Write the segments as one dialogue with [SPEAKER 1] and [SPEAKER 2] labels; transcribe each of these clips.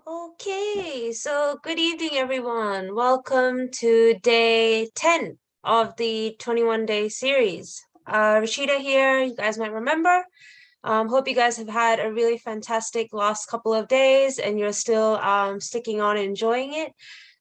[SPEAKER 1] Okay, so good evening, everyone. Welcome to day 10 of the 21-day series. Rashida here, you guys might remember. Hope you guys have had a really fantastic last couple of days and you're still sticking on and enjoying it.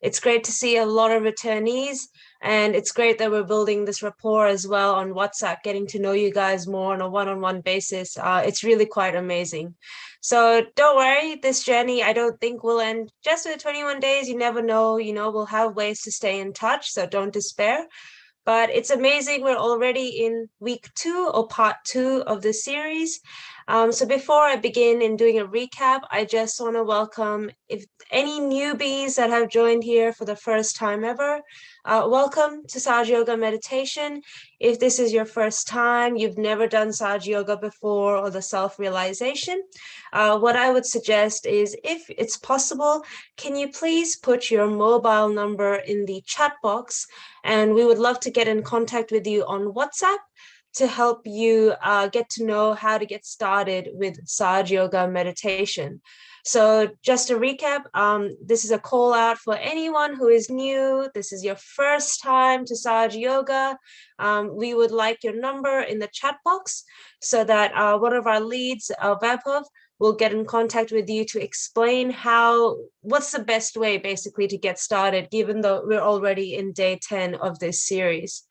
[SPEAKER 1] It's great to see a lot of returnees, and it's great that we're building this rapport as well on WhatsApp, getting to know you guys more on a one-on-one basis. It's really quite amazing. So don't worry, this journey I don't think will end just with 21 days. You never know, we'll have ways to stay in touch, so don't despair. But it's amazing we're already in week 2 or part 2 of the series. So before I begin in doing a recap, I just want to welcome if any newbies that have joined here for the first time ever. Welcome to Sahaja Yoga Meditation. If this is your first time, you've never done Sahaja Yoga before or the self-realization, what I would suggest is, if it's possible, can you please put your mobile number in the chat box, and we would love to get in contact with you on WhatsApp to help you get to know how to get started with Sahaja Yoga meditation. So just to recap, this is a call out for anyone who is new. This is your first time to Sahaja Yoga. We would like your number in the chat box so that one of our leads, Vaibhav, will get in contact with you to explain what's the best way basically to get started, given though we're already in day 10 of this series.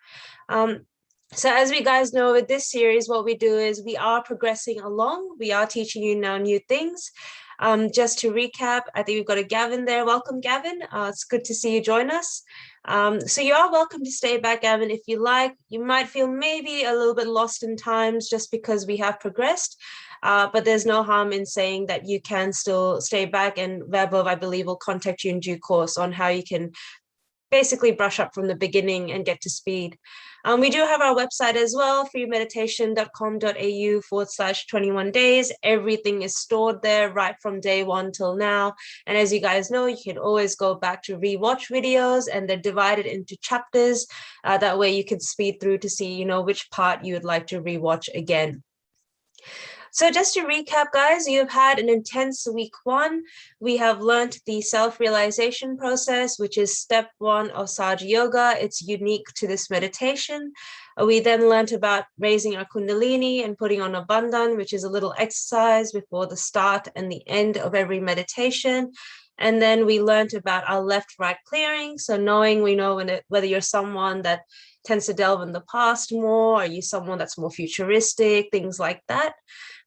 [SPEAKER 1] So as we guys know, with this series, what we do is we are progressing along. We are teaching you now new things. Just to recap, I think we've got a Gavin there. Welcome, Gavin. It's good to see you join us. So you are welcome to stay back, Gavin, if you like. You might feel maybe a little bit lost in times just because we have progressed. But there's no harm in saying that you can still stay back, and Vaibhav, I believe, will contact you in due course on how you can basically brush up from the beginning and get to speed. We do have our website as well, freemeditation.com.au/21 days. Everything is stored there right from day 1 till now. And as you guys know, you can always go back to rewatch videos, and they're divided into chapters. That way you can speed through to see, which part you would like to rewatch again. So just to recap, guys, you've had an intense week 1. We have learned the self-realization process, which is step 1 of Sahaja Yoga. It's unique to this meditation. We then learned about raising our Kundalini and putting on a bandhan, which is a little exercise before the start and the end of every meditation. And then we learned about our left-right clearing. So we know whether you're someone that tends to delve in the past more, are you someone that's more futuristic, things like that.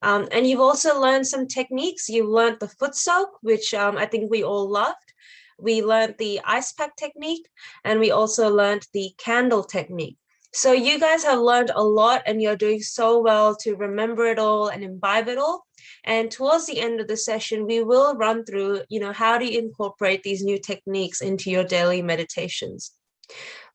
[SPEAKER 1] And you've also learned some techniques. You learned the foot soak, which I think we all loved. We learned the ice pack technique, and we also learned the candle technique. So you guys have learned a lot, and you're doing so well to remember it all and imbibe it all. And towards the end of the session, we will run through, how do you incorporate these new techniques into your daily meditations.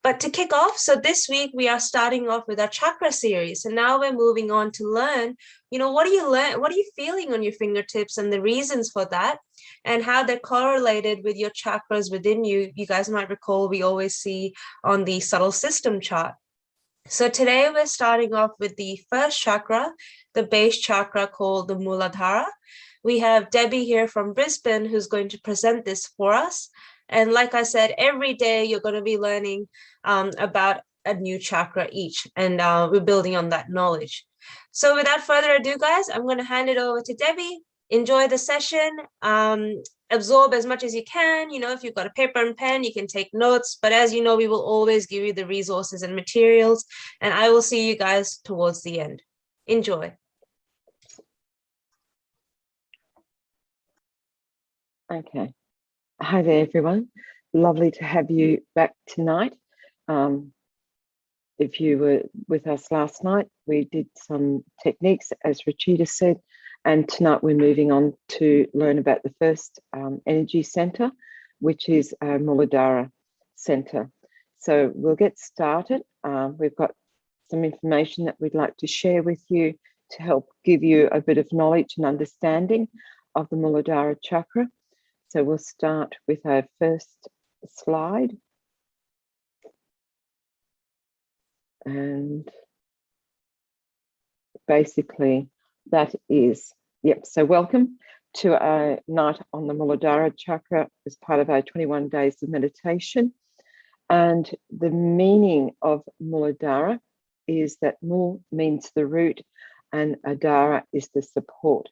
[SPEAKER 1] But to kick off, so this week we are starting off with our chakra series. And now we're moving on to learn, what do you learn? What are you feeling on your fingertips and the reasons for that and how they're correlated with your chakras within you. You guys might recall we always see on the subtle system chart. So today we're starting off with the first chakra, the base chakra called the Muladhara. We have Debbie here from Brisbane who's going to present this for us. And like I said, every day you're going to be learning about a new chakra each, and we're building on that knowledge. So without further ado, guys, I'm going to hand it over to Debbie. Enjoy the session. Absorb as much as you can. If you've got a paper and pen, you can take notes. But as you know, we will always give you the resources and materials. And I will see you guys towards the end. Enjoy.
[SPEAKER 2] Okay. Hi there, everyone. Lovely to have you back tonight. If you were with us last night, we did some techniques, as Rachita said, and tonight we're moving on to learn about the first energy center, which is our Muladhara center. So we'll get started. We've got some information that we'd like to share with you to help give you a bit of knowledge and understanding of the Muladhara chakra. So we'll start with our first slide. And basically that is, so welcome to our night on the Muladhara chakra as part of our 21 days of meditation. And the meaning of Muladhara is that Mul means the root and Adhara is the support.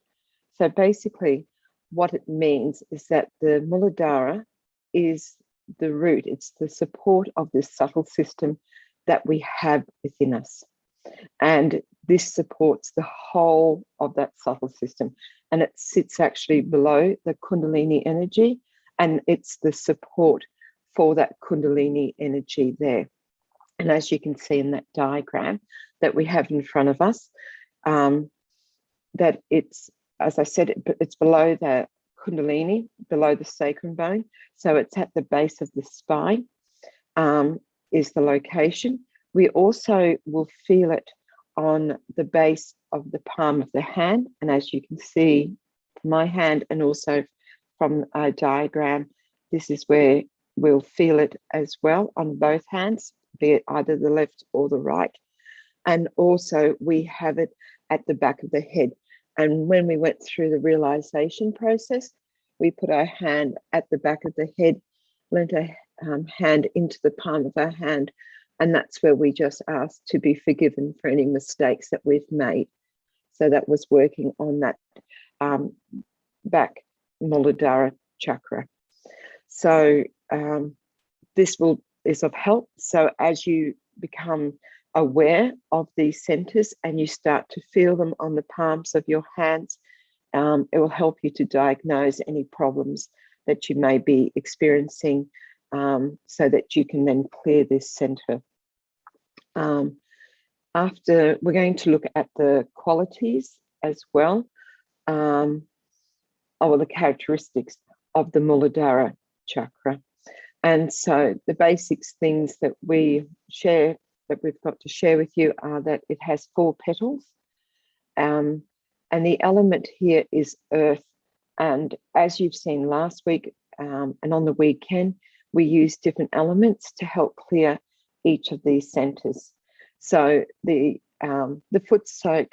[SPEAKER 2] So basically what it means is that the Muladhara is the root, it's the support of this subtle system that we have within us. And this supports the whole of that subtle system. And it sits actually below the Kundalini energy, and it's the support for that Kundalini energy there. And as you can see in that diagram that we have in front of us, that it's, as I said, it's below the Kundalini, below the sacrum bone. So it's at the base of the spine, is the location. We also will feel it on the base of the palm of the hand. And as you can see from my hand and also from a diagram, this is where we'll feel it as well on both hands, be it either the left or the right. And also we have it at the back of the head. And when we went through the realization process, we put our hand at the back of the head, leant our hand into the palm of our hand, and that's where we just asked to be forgiven for any mistakes that we've made. So that was working on that back Muladhara chakra. So this is of help. So as you become aware of these centers and you start to feel them on the palms of your hands, it will help you to diagnose any problems that you may be experiencing, so that you can then clear this center. After, we're going to look at the qualities as well, or the characteristics of the Muladhara chakra. And so the basics things that we share, that we've got to share with you, are that it has 4 petals, and the element here is earth. And as you've seen last week and on the weekend, we use different elements to help clear each of these centers. So the foot soak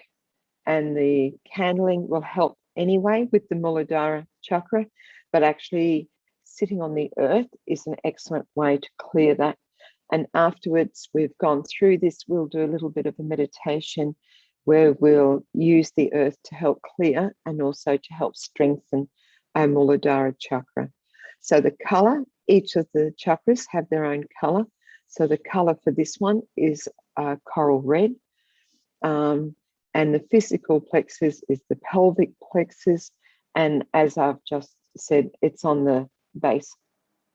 [SPEAKER 2] and the candling will help anyway with the Muladhara chakra, but actually sitting on the earth is an excellent way to clear that. And afterwards, we've gone through this, we'll do a little bit of a meditation where we'll use the earth to help clear and also to help strengthen our Muladhara chakra. So the color, each of the chakras have their own color. So the color for this one is coral red. And the physical plexus is the pelvic plexus. And as I've just said, it's on the base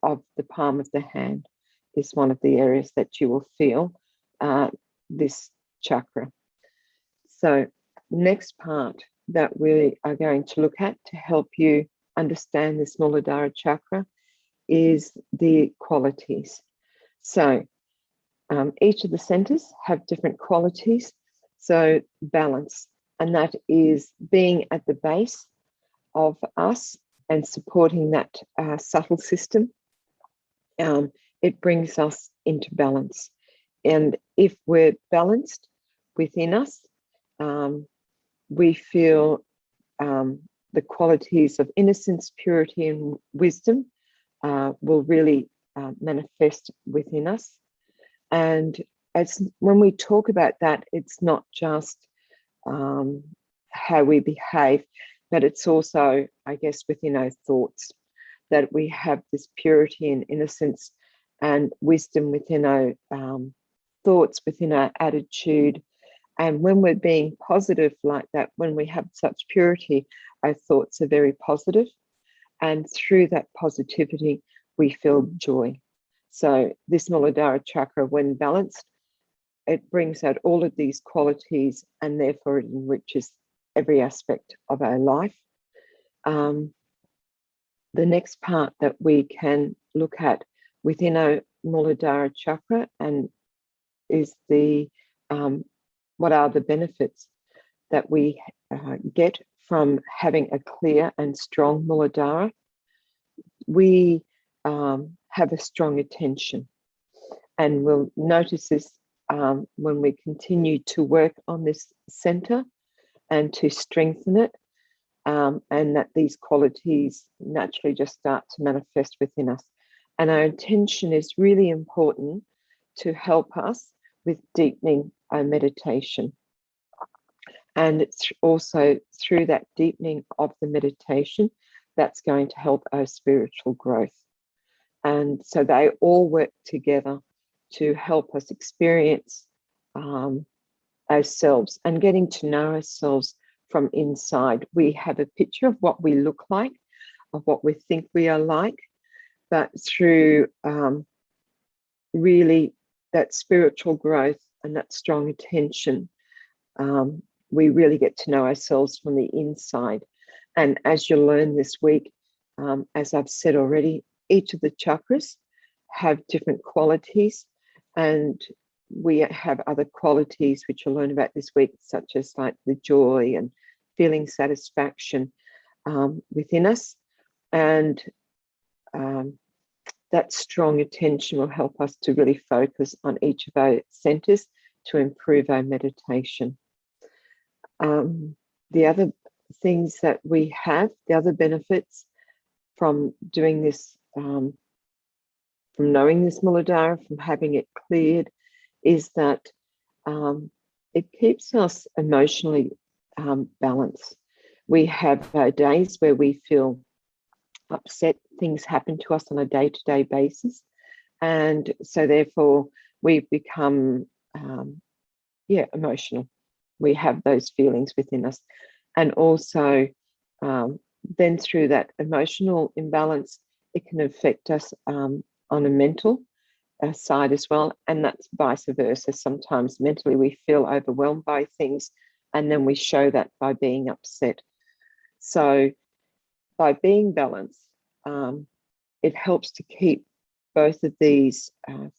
[SPEAKER 2] of the palm of the hand, is one of the areas that you will feel this chakra. So next part that we are going to look at to help you understand this Muladhara chakra is the qualities. So Each of the centers have different qualities. So balance, and that is being at the base of us and supporting that subtle system. It brings us into balance. And if we're balanced within us, we feel the qualities of innocence, purity, and wisdom will really manifest within us. And when we talk about that, it's not just how we behave, but it's also, I guess, within our thoughts, that we have this purity and innocence and wisdom within our thoughts, within our attitude. And when we're being positive like that, when we have such purity, our thoughts are very positive. And through that positivity, we feel joy. So this Muladhara chakra, when balanced, it brings out all of these qualities, and therefore it enriches every aspect of our life. The next part that we can look at within our Muladhara chakra and is the what are the benefits that we get from having a clear and strong Muladhara. We have a strong attention, and we'll notice this when we continue to work on this center and to strengthen it, and that these qualities naturally just start to manifest within us. And our attention is really important to help us with deepening our meditation. And it's also through that deepening of the meditation that's going to help our spiritual growth. And so they all work together to help us experience ourselves and getting to know ourselves from inside. We have a picture of what we look like, of what we think we are like, but through really that spiritual growth and that strong attention, we really get to know ourselves from the inside. And as you'll learn this week, as I've said already, each of the chakras have different qualities, and we have other qualities which you'll learn about this week, such as like the joy and feeling satisfaction within us. And that strong attention will help us to really focus on each of our centers to improve our meditation. The other things that we have, the other benefits from doing this, from knowing this Muladhara, from having it cleared, is that it keeps us emotionally balanced. We have days where we feel upset, things happen to us on a day-to-day basis. And so therefore we become, emotional. We have those feelings within us. And also then through that emotional imbalance, it can affect us on a mental side as well. And that's vice versa. Sometimes mentally we feel overwhelmed by things, and then we show that by being upset. So by being balanced, it helps to keep both of these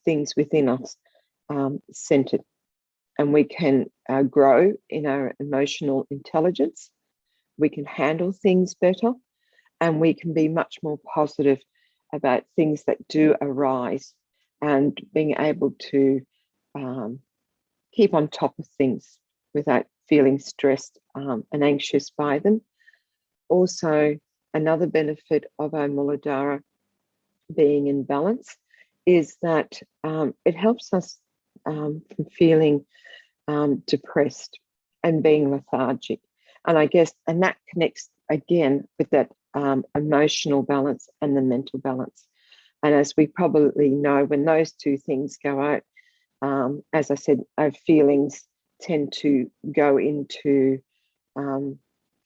[SPEAKER 2] things within us centered, and we can grow in our emotional intelligence. We can handle things better, and we can be much more positive about things that do arise, and being able to keep on top of things without feeling stressed and anxious by them. Also, another benefit of our Muladhara being in balance is that it helps us from feeling depressed and being lethargic. And I guess, and that connects again with that emotional balance and the mental balance. And as we probably know, when those two things go out, as I said, our feelings tend to go into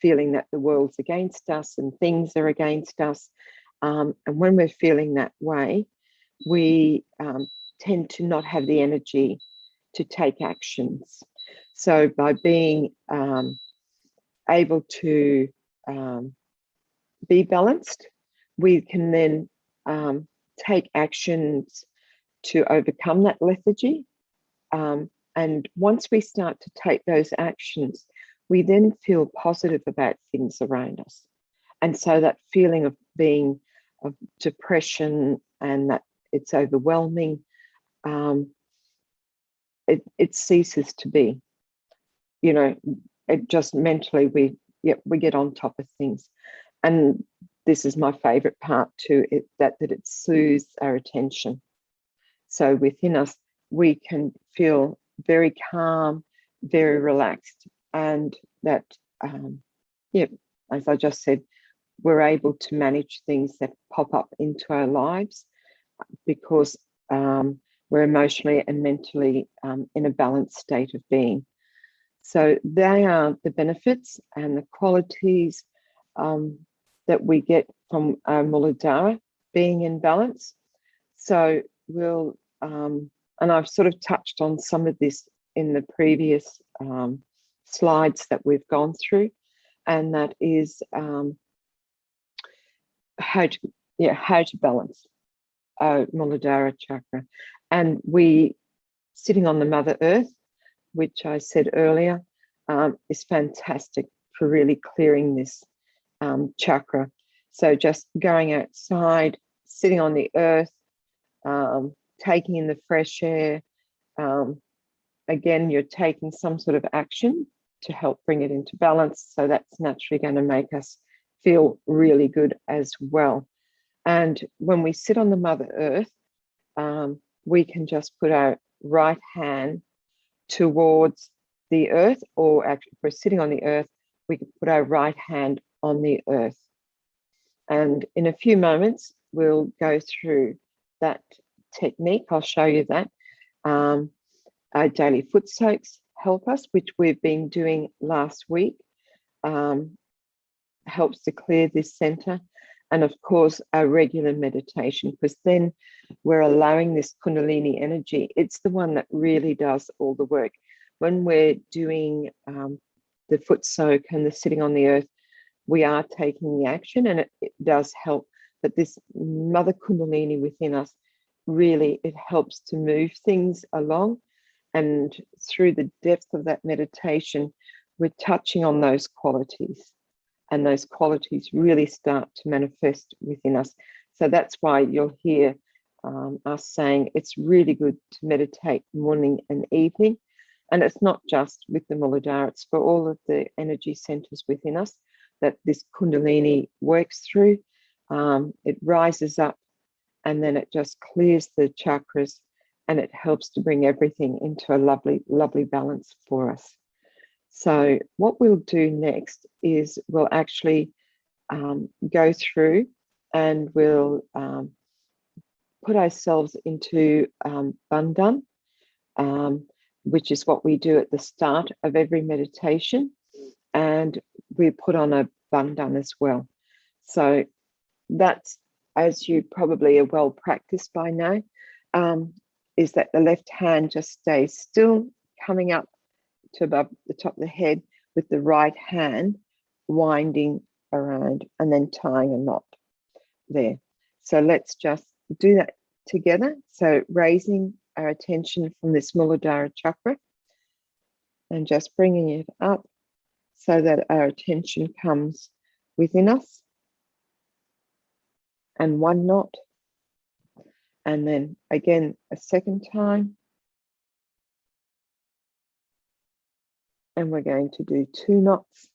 [SPEAKER 2] feeling that the world's against us and things are against us. And when we're feeling that way, we tend to not have the energy to take actions. So by being able to be balanced, we can then take actions to overcome that lethargy And once we start to take those actions, we then feel positive about things around us. And so that feeling of being of depression and that it's overwhelming, it ceases to be. You know, it just mentally we get on top of things. And this is my favorite part too, that it soothes our attention. So within us, we can feel very calm, very relaxed, and that, as I just said, we're able to manage things that pop up into our lives because we're emotionally and mentally in a balanced state of being. So they are the benefits and the qualities that we get from our Muladhara being in balance. So we'll, and I've sort of touched on some of this in the previous slides that we've gone through, and that is how to balance our Muladhara chakra. And we, sitting on the Mother Earth, which I said earlier, is fantastic for really clearing this chakra. So just going outside, sitting on the earth, taking in the fresh air. Again, you're taking some sort of action to help bring it into balance. So that's naturally going to make us feel really good as well. And when we sit on the Mother Earth, we can just put our right hand towards the earth, or actually if we're sitting on the earth, we can put our right hand on the earth. And in a few moments, we'll go through that technique. I'll show you that. Our daily foot soaks help us, which we've been doing last week, helps to clear this center. And of course, our regular meditation, because then we're allowing this Kundalini energy. It's the one that really does all the work. When we're doing the foot soak and the sitting on the earth, we are taking the action, and it does help. But this Mother Kundalini within us, really, it helps to move things along. And through the depth of that meditation, we're touching on those qualities. And those qualities really start to manifest within us. So that's why you'll hear us saying it's really good to meditate morning and evening. And it's not just with the Muladhara, it's for all of the energy centers within us that this Kundalini works through. It rises up and then it just clears the chakras, and it helps to bring everything into a lovely, lovely balance for us. So what we'll do next is we'll actually go through and we'll put ourselves into Bandhan, which is what we do at the start of every meditation. And we put on a Bandhan as well. So that's, as you probably are well practiced by now, is that the left hand just stays still, coming up to above the top of the head, with the right hand winding around and then tying a knot there. So let's just do that together. So raising our attention from this Muladhara chakra and just bringing it up so that our attention comes within us, and one knot, and then again a second time. And we're going to do 2 knots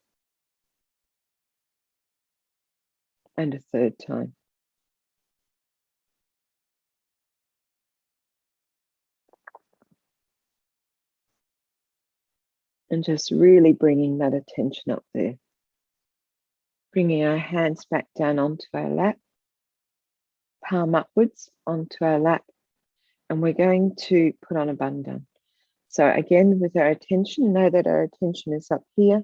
[SPEAKER 2] and a third time. And just really bringing that attention up there. Bringing our hands back down onto our lap, palm upwards onto our lap. And we're going to put on a Bandhan. So again, with our attention, know that our attention is up here.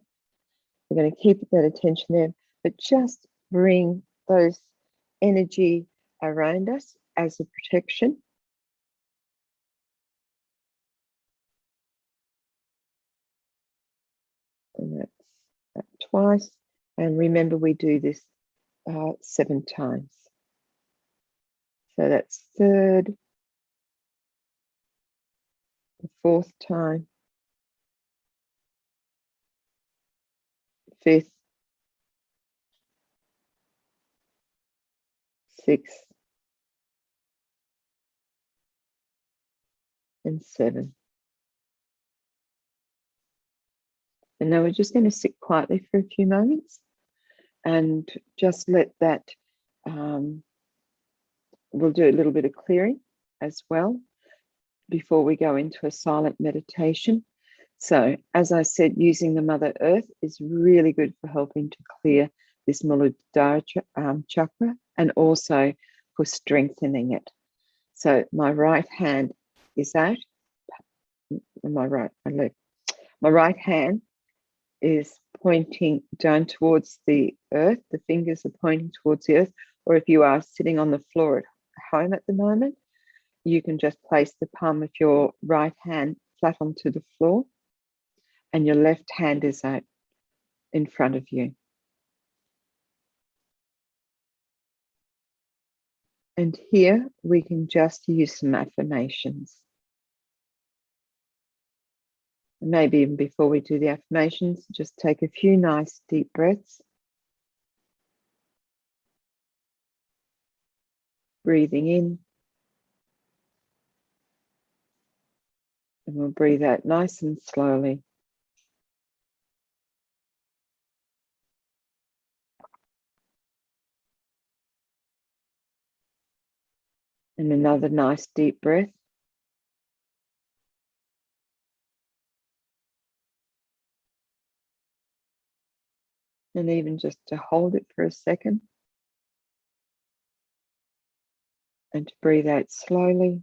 [SPEAKER 2] We're going to keep that attention there, but just bring those energy around us as a protection. And that's that twice. And remember, we do this 7 times. So that's third, the 4th time, 5th, 6th, and 7th. And now we're just going to sit quietly for a few moments and just let that, we'll do a little bit of clearing as well before we go into a silent meditation. So, as I said, using the Mother Earth is really good for helping to clear this Muladhara chakra and also for strengthening it. So, my right hand is out, my right hand is pointing down towards the earth. The fingers are pointing towards the earth. Or if you are sitting on the floor at home at the moment, you can just place the palm of your right hand flat onto the floor and your left hand is out in front of you. And here we can just use some affirmations. Maybe even before we do the affirmations, just take a few nice deep breaths. Breathing in. And we'll breathe out nice and slowly. And another nice deep breath. And even just to hold it for a second. And to breathe out slowly.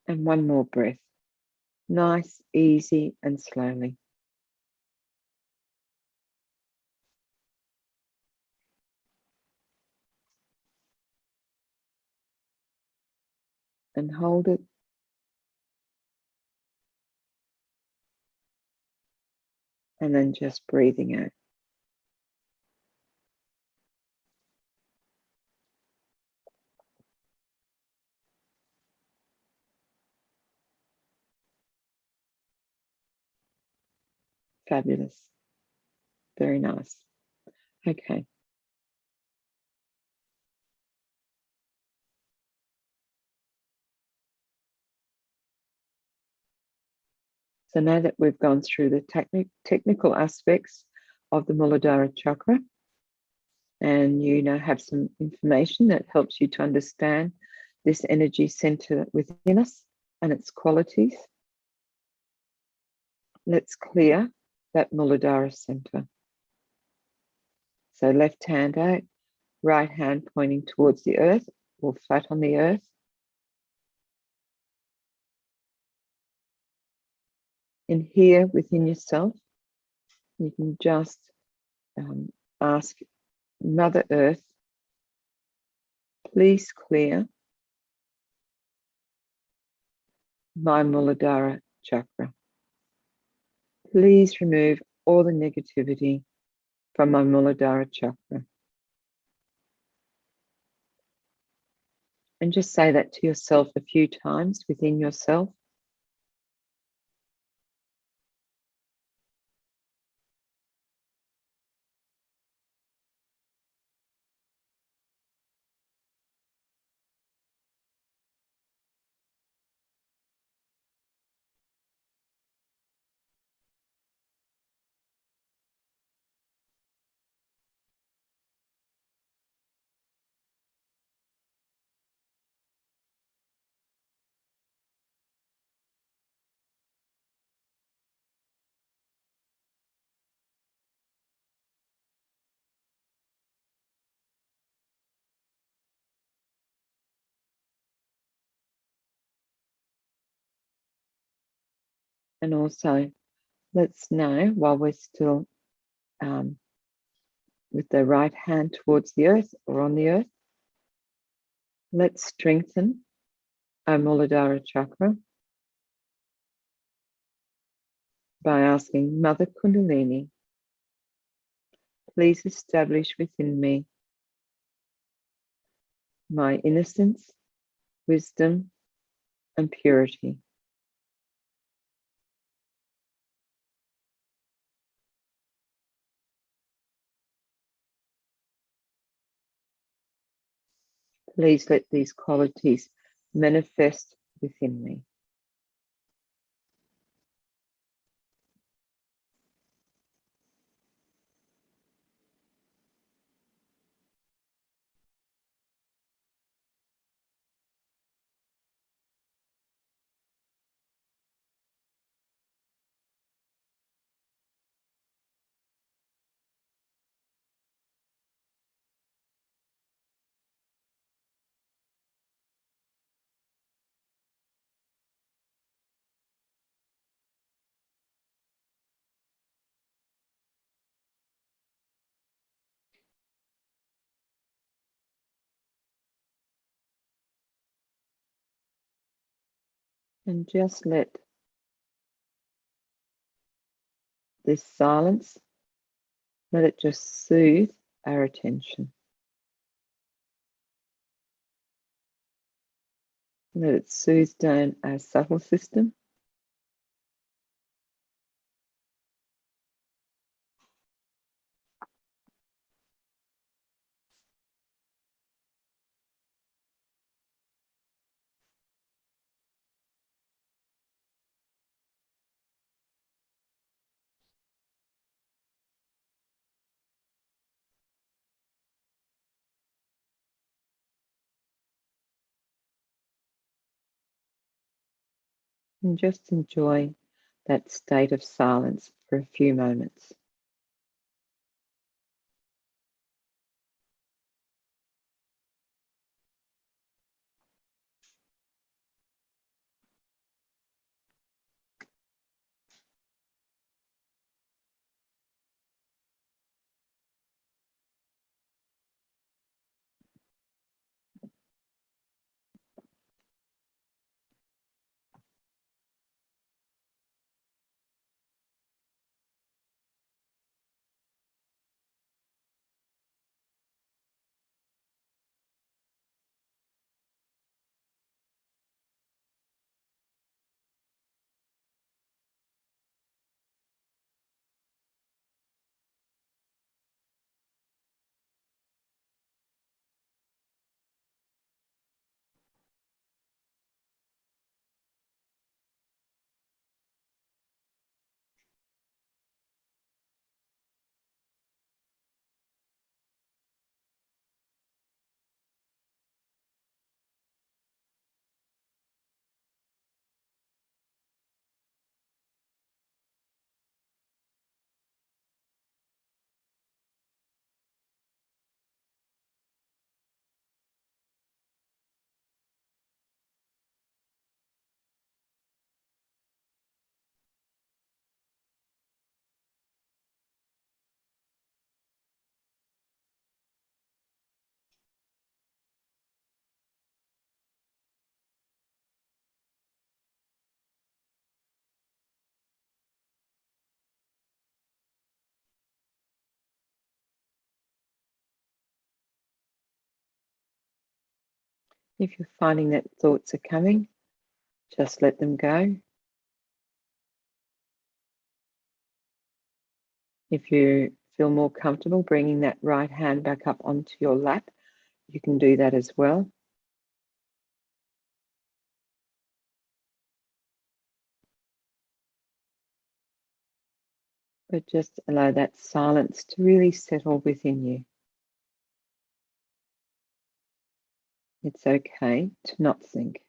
[SPEAKER 2] And one more breath. Nice, easy, and slowly. And hold it. And then just breathing out. Fabulous. Very nice. Okay. So now that we've gone through the technical aspects of the Muladhara chakra, and you now have some information that helps you to understand this energy center within us and its qualities, let's clear that Muladhara center. So left hand out, right hand pointing towards the earth or flat on the earth. And here within yourself, you can just ask Mother Earth, please clear my Muladhara chakra. Please remove all the negativity from my Muladhara chakra. And just say that to yourself a few times within yourself. And also, let's now, while we're still with the right hand towards the earth or on the earth, let's strengthen our Muladhara chakra by asking Mother Kundalini please establish within me my innocence, wisdom, and purity. Please let these qualities manifest within me. And just let this silence, let it just soothe our attention. Let it soothe down our subtle system. And just enjoy that state of silence for a few moments. If you're finding that thoughts are coming, just let them go. If you feel more comfortable bringing that right hand back up onto your lap, you can do that as well. But just allow that silence to really settle within you. It's okay to not think.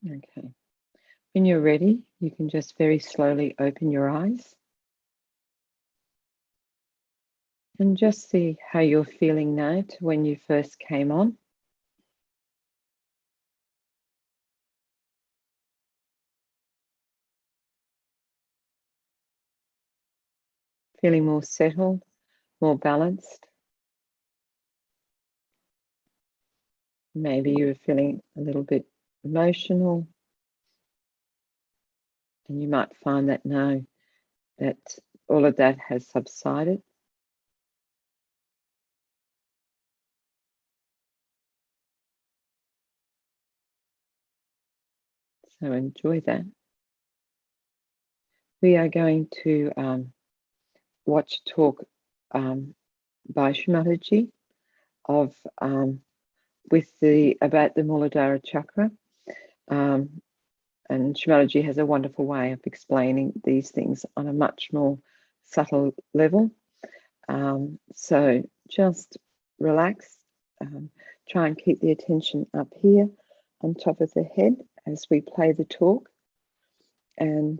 [SPEAKER 2] Okay. When you're ready, you can just very slowly open your eyes and just see how you're feeling now to when you first came on. Feeling more settled, more balanced. Maybe you were feeling a little bit emotional, and you might find that now that all of that has subsided. So enjoy that. We are going to watch a talk by Shimalaji of about the Muladhara chakra. And Shimalaji has a wonderful way of explaining these things on a much more subtle level. So just relax, try and keep the attention up here on top of the head as we play the talk. And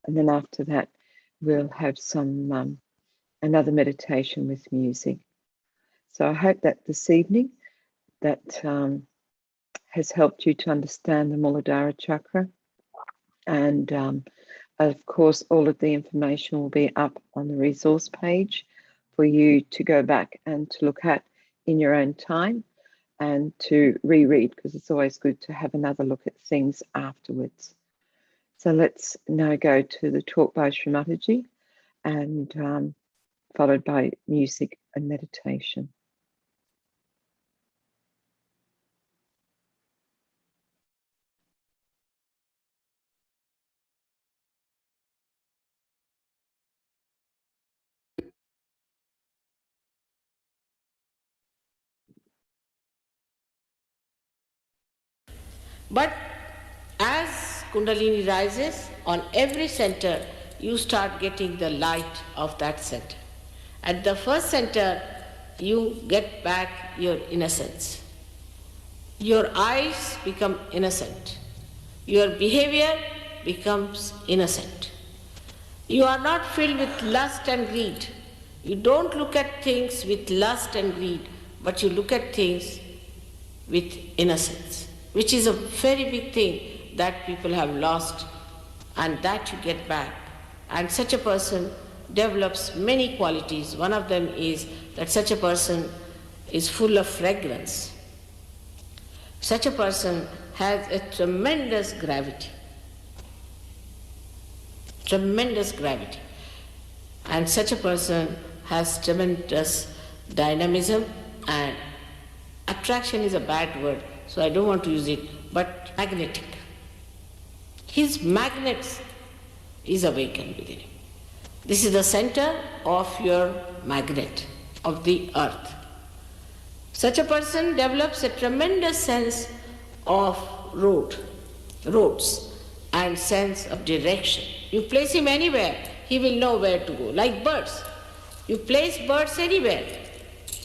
[SPEAKER 2] then after that, we'll have some another meditation with music. So I hope that this evening that has helped you to understand the Muladhara chakra. And of course, all of the information will be up on the resource page for you to go back and to look at in your own time and to reread, because it's always good to have another look at things afterwards. So let's now go to the talk by Sri Mataji, and followed by music and meditation.
[SPEAKER 3] But as Kundalini rises, on every center, you start getting the light of that center. At the first center, you get back your innocence. Your eyes become innocent. Your behavior becomes innocent. You are not filled with lust and greed. You don't look at things with lust and greed, but you look at things with innocence, which is a very big thing that people have lost, and that you get back. And such a person develops many qualities. One of them is that such a person is full of fragrance. Such a person has a tremendous gravity. Tremendous gravity. And such a person has tremendous dynamism, and attraction is a bad word, so I don't want to use it, but magnetic. His magnet is awakened within him. This is the center of your magnet, of the earth. Such a person develops a tremendous sense of roads, and sense of direction. You place him anywhere, he will know where to go, like birds. You place birds anywhere,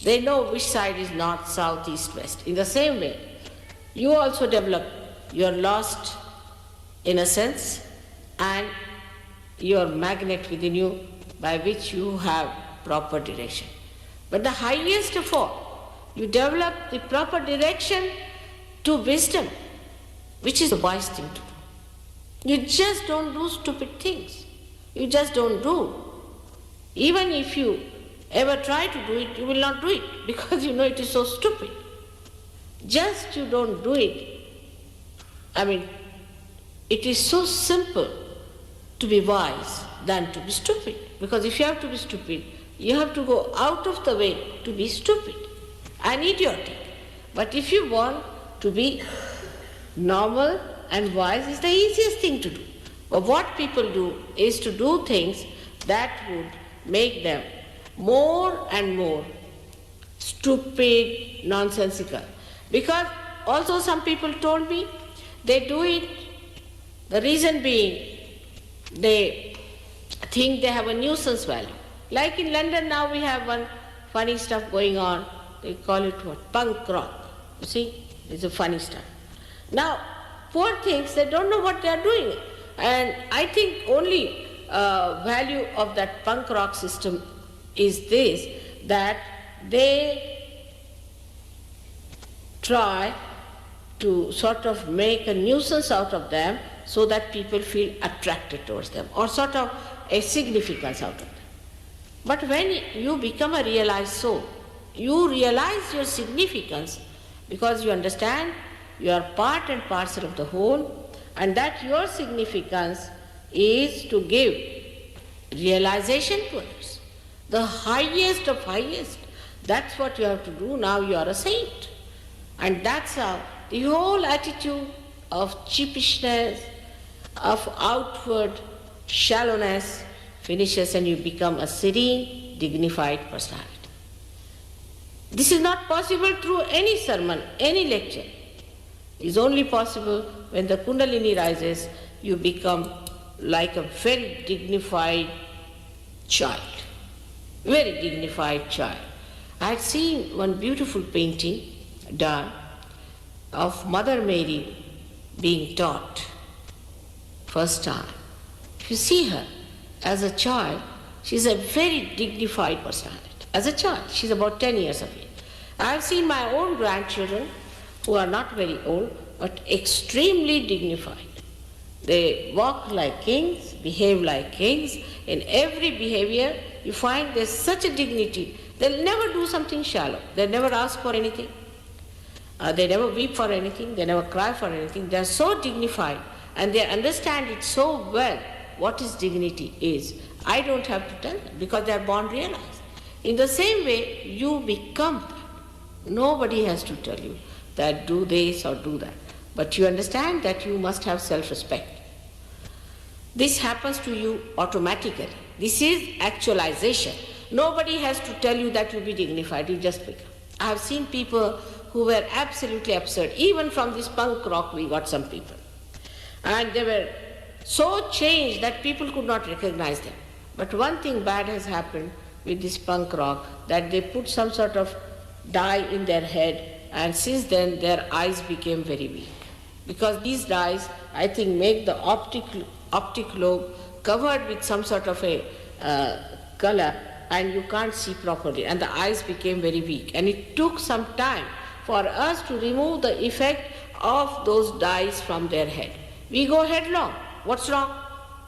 [SPEAKER 3] they know which side is north, south, east, west. In the same way, you also develop your lost innocence and your magnet within you, by which you have proper direction. But the highest of all, you develop the proper direction to wisdom, which is the wise thing to do. You just don't do stupid things. You just don't do. Even if you ever try to do it, you will not do it, because you know it is so stupid. Just you don't do it. I mean, it is so simple to be wise than to be stupid. Because if you have to be stupid, you have to go out of the way to be stupid and idiotic. But if you want to be normal and wise, is the easiest thing to do. But what people do is to do things that would make them more and more stupid, nonsensical. Because also some people told me they do it, the reason being they think they have a nuisance value. Like in London now we have one funny stuff going on, they call it what? Punk rock. You see, it's a funny stuff. Now, poor things, they don't know what they are doing. And I think only value of that punk rock system is this, that they try to sort of make a nuisance out of them so that people feel attracted towards them, or sort of a significance out of them. But when you become a realized soul, you realize your significance because you understand you are part and parcel of the whole, and that your significance is to give realization to others. The highest of highest. That's what you have to do. Now you are a saint. And that's how the whole attitude of cheapishness, of outward shallowness finishes, and you become a serene, dignified personality. This is not possible through any sermon, any lecture. It is only possible when the Kundalini rises, you become like a very dignified child. Very dignified child. I had seen one beautiful painting done of Mother Mary being taught first time. If you see her as a child, she's a very dignified personality. As a child, she's about 10 years of age. I have seen my own grandchildren who are not very old, but extremely dignified. They walk like kings, behave like kings. In every behavior, you find there's such a dignity. They'll never do something shallow. They'll never ask for anything. They never weep for anything. They never cry for anything. They're so dignified, and they understand it so well what is dignity is. I don't have to tell them because they're born realized. In the same way, you become that. Nobody has to tell you that do this or do that. But you understand that you must have self-respect. This happens to you automatically. This is actualization. Nobody has to tell you that you be dignified, you just become. I have seen people who were absolutely absurd. Even from this punk rock we got some people. And they were so changed that people could not recognize them. But one thing bad has happened with this punk rock, that they put some sort of dye in their head, and since then their eyes became very weak. Because these dyes, I think, make the optic lobe covered with some sort of a color, and you can't see properly, and the eyes became very weak. And it took some time for us to remove the effect of those dyes from their head. We go headlong. What's wrong?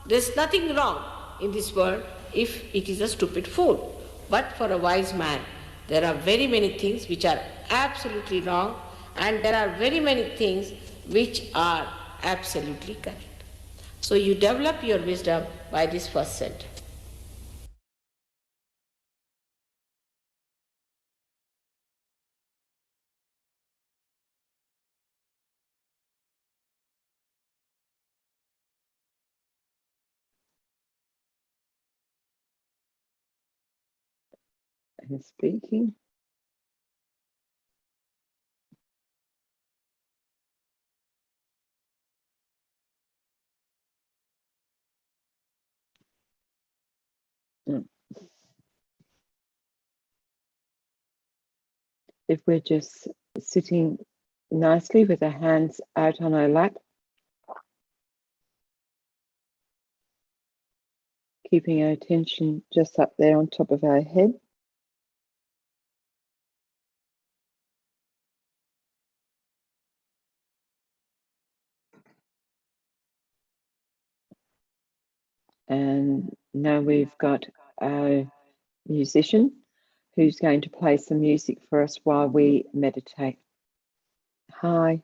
[SPEAKER 3] There's nothing wrong in this world if it is a stupid fool. But for a wise man, there are very many things which are absolutely wrong, and there are very many things which are absolutely correct. So you develop your wisdom by this first center.
[SPEAKER 2] And speaking. If we're just sitting nicely with our hands out on our lap, keeping our attention just up there on top of our head. And now we've got our musician who's going to play some music for us while we meditate. Hi.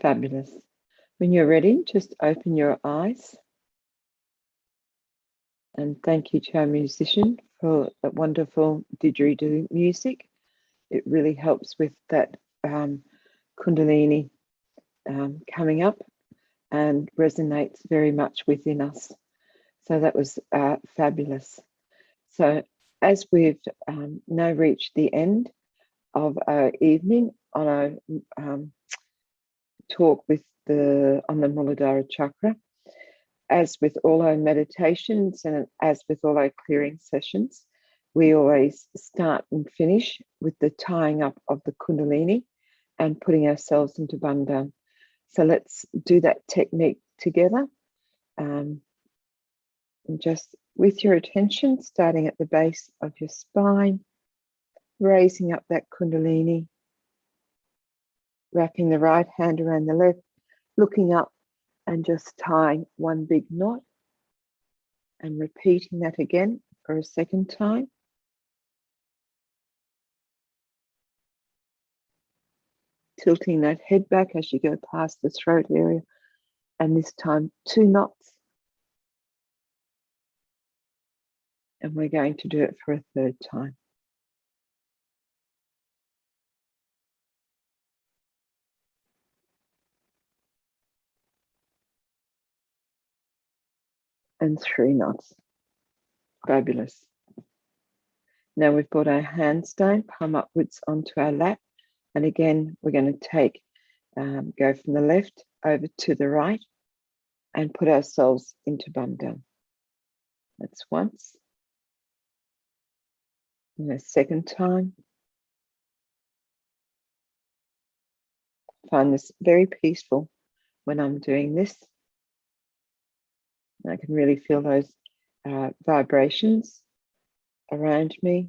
[SPEAKER 2] Fabulous. When you're ready, just open your eyes. And thank you to our musician for that wonderful didgeridoo music. It really helps with that Kundalini coming up and resonates very much within us. So that was fabulous. So as we've now reached the end of our evening on our talk with on the Muladhara chakra, as with all our meditations and as with all our clearing sessions, we always start and finish with the tying up of the Kundalini and putting ourselves into Bandhan. So let's do that technique together. And just with your attention, starting at the base of your spine, raising up that Kundalini, wrapping the right hand around the left, looking up and just tying one big knot and repeating that again for a second time. Tilting that head back as you go past the throat area, and this time 2 knots. And we're going to do it for a 3rd time. And 3 knots. Fabulous. Now we've brought our hands down, palm upwards onto our lap. And again, we're going to take, go from the left over to the right and put ourselves into Bandhan. That's once. And a 2nd time. I find this very peaceful when I'm doing this. I can really feel those vibrations around me,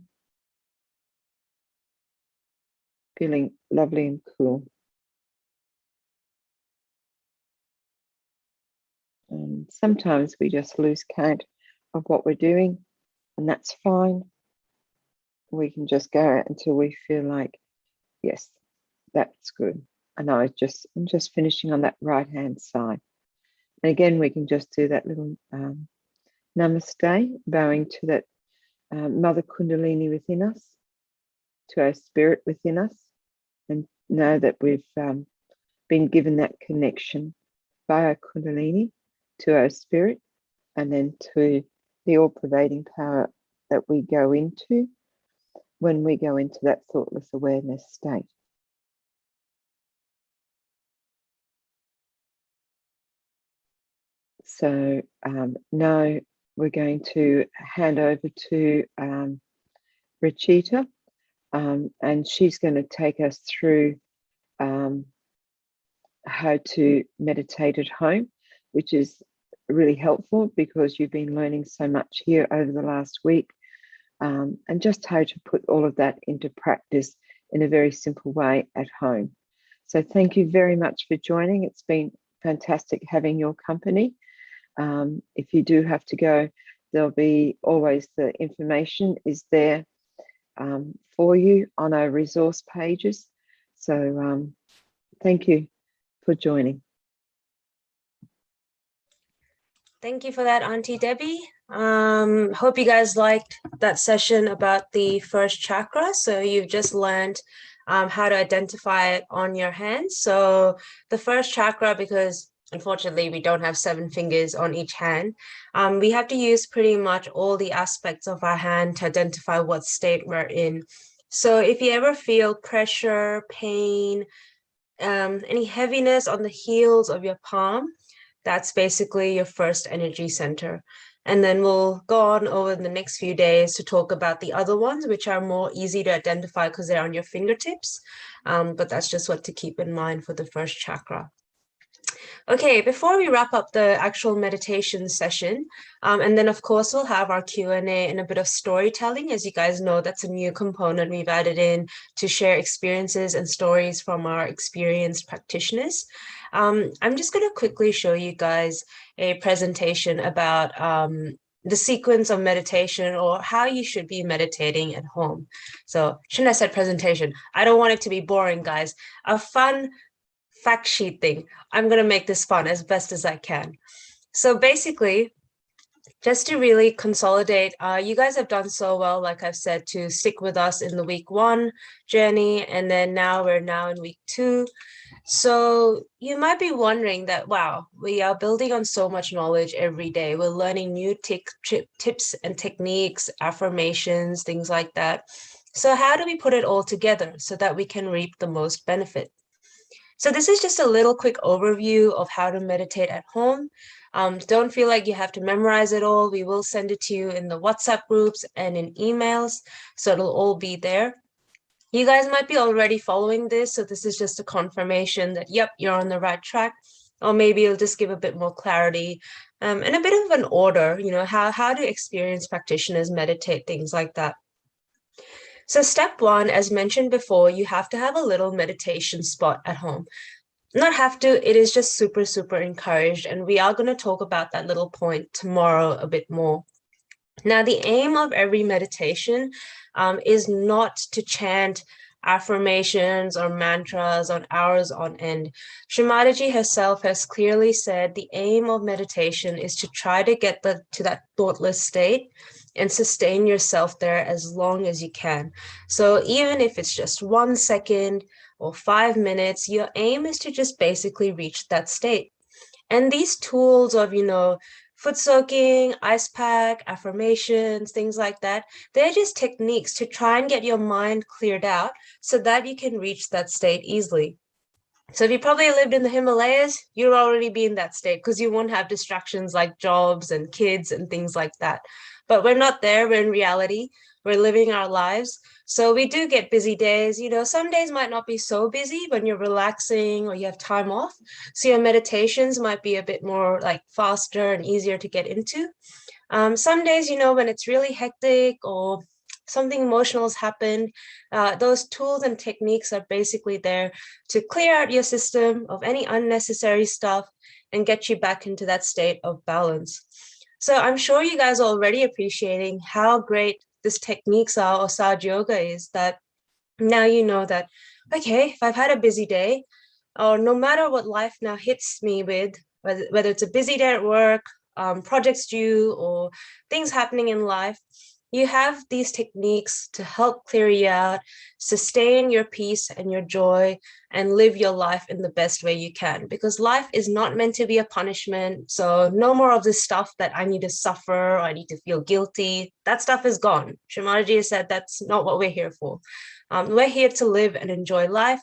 [SPEAKER 2] feeling lovely and cool. And sometimes we just lose count of what we're doing, and that's fine. We can just go until we feel like, yes, that's good. And I'm just finishing on that right hand side. And again, we can just do that little namaste, bowing to that Mother Kundalini within us, to our spirit within us, and know that we've been given that connection by our Kundalini to our spirit, and then to the all-pervading power that we go into when we go into that thoughtless awareness state. So now we're going to hand over to Rachita, and she's going to take us through how to meditate at home, which is really helpful because you've been learning so much here over the last week, and just how to put all of that into practice in a very simple way at home. So thank you very much for joining. It's been fantastic having your company. If you do have to go, there'll be always the information is there for you on our resource pages. So thank you for joining.
[SPEAKER 1] Thank you for that, Auntie Debbie. Hope you guys liked that session about the first chakra. So you've just learned how to identify it on your hands. So the first chakra, because unfortunately we don't have 7 fingers on each hand, we have to use pretty much all the aspects of our hand to identify what state we're in. So if you ever feel pressure, pain, any heaviness on the heels of your palm, that's basically your first energy center. And then we'll go on over the next few days to talk about the other ones, which are more easy to identify because they're on your fingertips. But that's just what to keep in mind for the first chakra. Okay, before we wrap up the actual meditation session, and then of course we'll have our Q&A and a bit of storytelling. As you guys know, that's a new component we've added in to share experiences and stories from our experienced practitioners. I'm just going to quickly show you guys a presentation about the sequence of meditation, or how you should be meditating at home. So shouldn't I said presentation? I don't want it to be boring, guys. A fun fact sheet thing. I'm going to make this fun as best as I can. So basically, just to really consolidate, you guys have done so well, like I've said, to stick with us in the week 1 journey, and then we're now in week 2. So you might be wondering that, wow, we are building on so much knowledge every day. We're learning new tips and techniques, affirmations, things like that. So how do we put it all together so that we can reap the most benefit? So this is just a little quick overview of how to meditate at home. Don't feel like you have to memorize it all. We will send it to you in the WhatsApp groups and in emails, so it'll all be there. You guys might be already following this, so this is just a confirmation that, yep, you're on the right track. Or maybe it'll just give a bit more clarity and a bit of an order, how do experienced practitioners meditate, things like that. So step 1, as mentioned before, you have to have a little meditation spot at home. Not have to, it is just super, super encouraged. And we are going to talk about that little point tomorrow a bit more. Now, the aim of every meditation is not to chant affirmations or mantras on hours on end. Shri Mataji herself has clearly said the aim of meditation is to try to get to that thoughtless state and sustain yourself there as long as you can. So even if it's just 1 second or 5 minutes, your aim is to just basically reach that state. And these tools of, foot soaking, ice pack, affirmations, things like that, they're just techniques to try and get your mind cleared out so that you can reach that state easily. So if you probably lived in the Himalayas, you'll already be in that state because you won't have distractions like jobs and kids and things like that. But we're not there, we're in reality, we're living our lives. So we do get busy days, some days might not be so busy when you're relaxing or you have time off. So your meditations might be a bit more like faster and easier to get into. Some days, when it's really hectic or something emotional has happened, those tools and techniques are basically there to clear out your system of any unnecessary stuff and get you back into that state of balance. So I'm sure you guys are already appreciating how great this techniques are, or Saj Yoga is, that now you know that, okay, if I've had a busy day, or no matter what life now hits me with, whether it's a busy day at work, projects due, or things happening in life, you have these techniques to help clear you out, sustain your peace and your joy, and live your life in the best way you can. Because life is not meant to be a punishment. So no more of this stuff that I need to suffer or I need to feel guilty. That stuff is gone. Shri Mataji has said that's not what we're here for. We're here to live and enjoy life.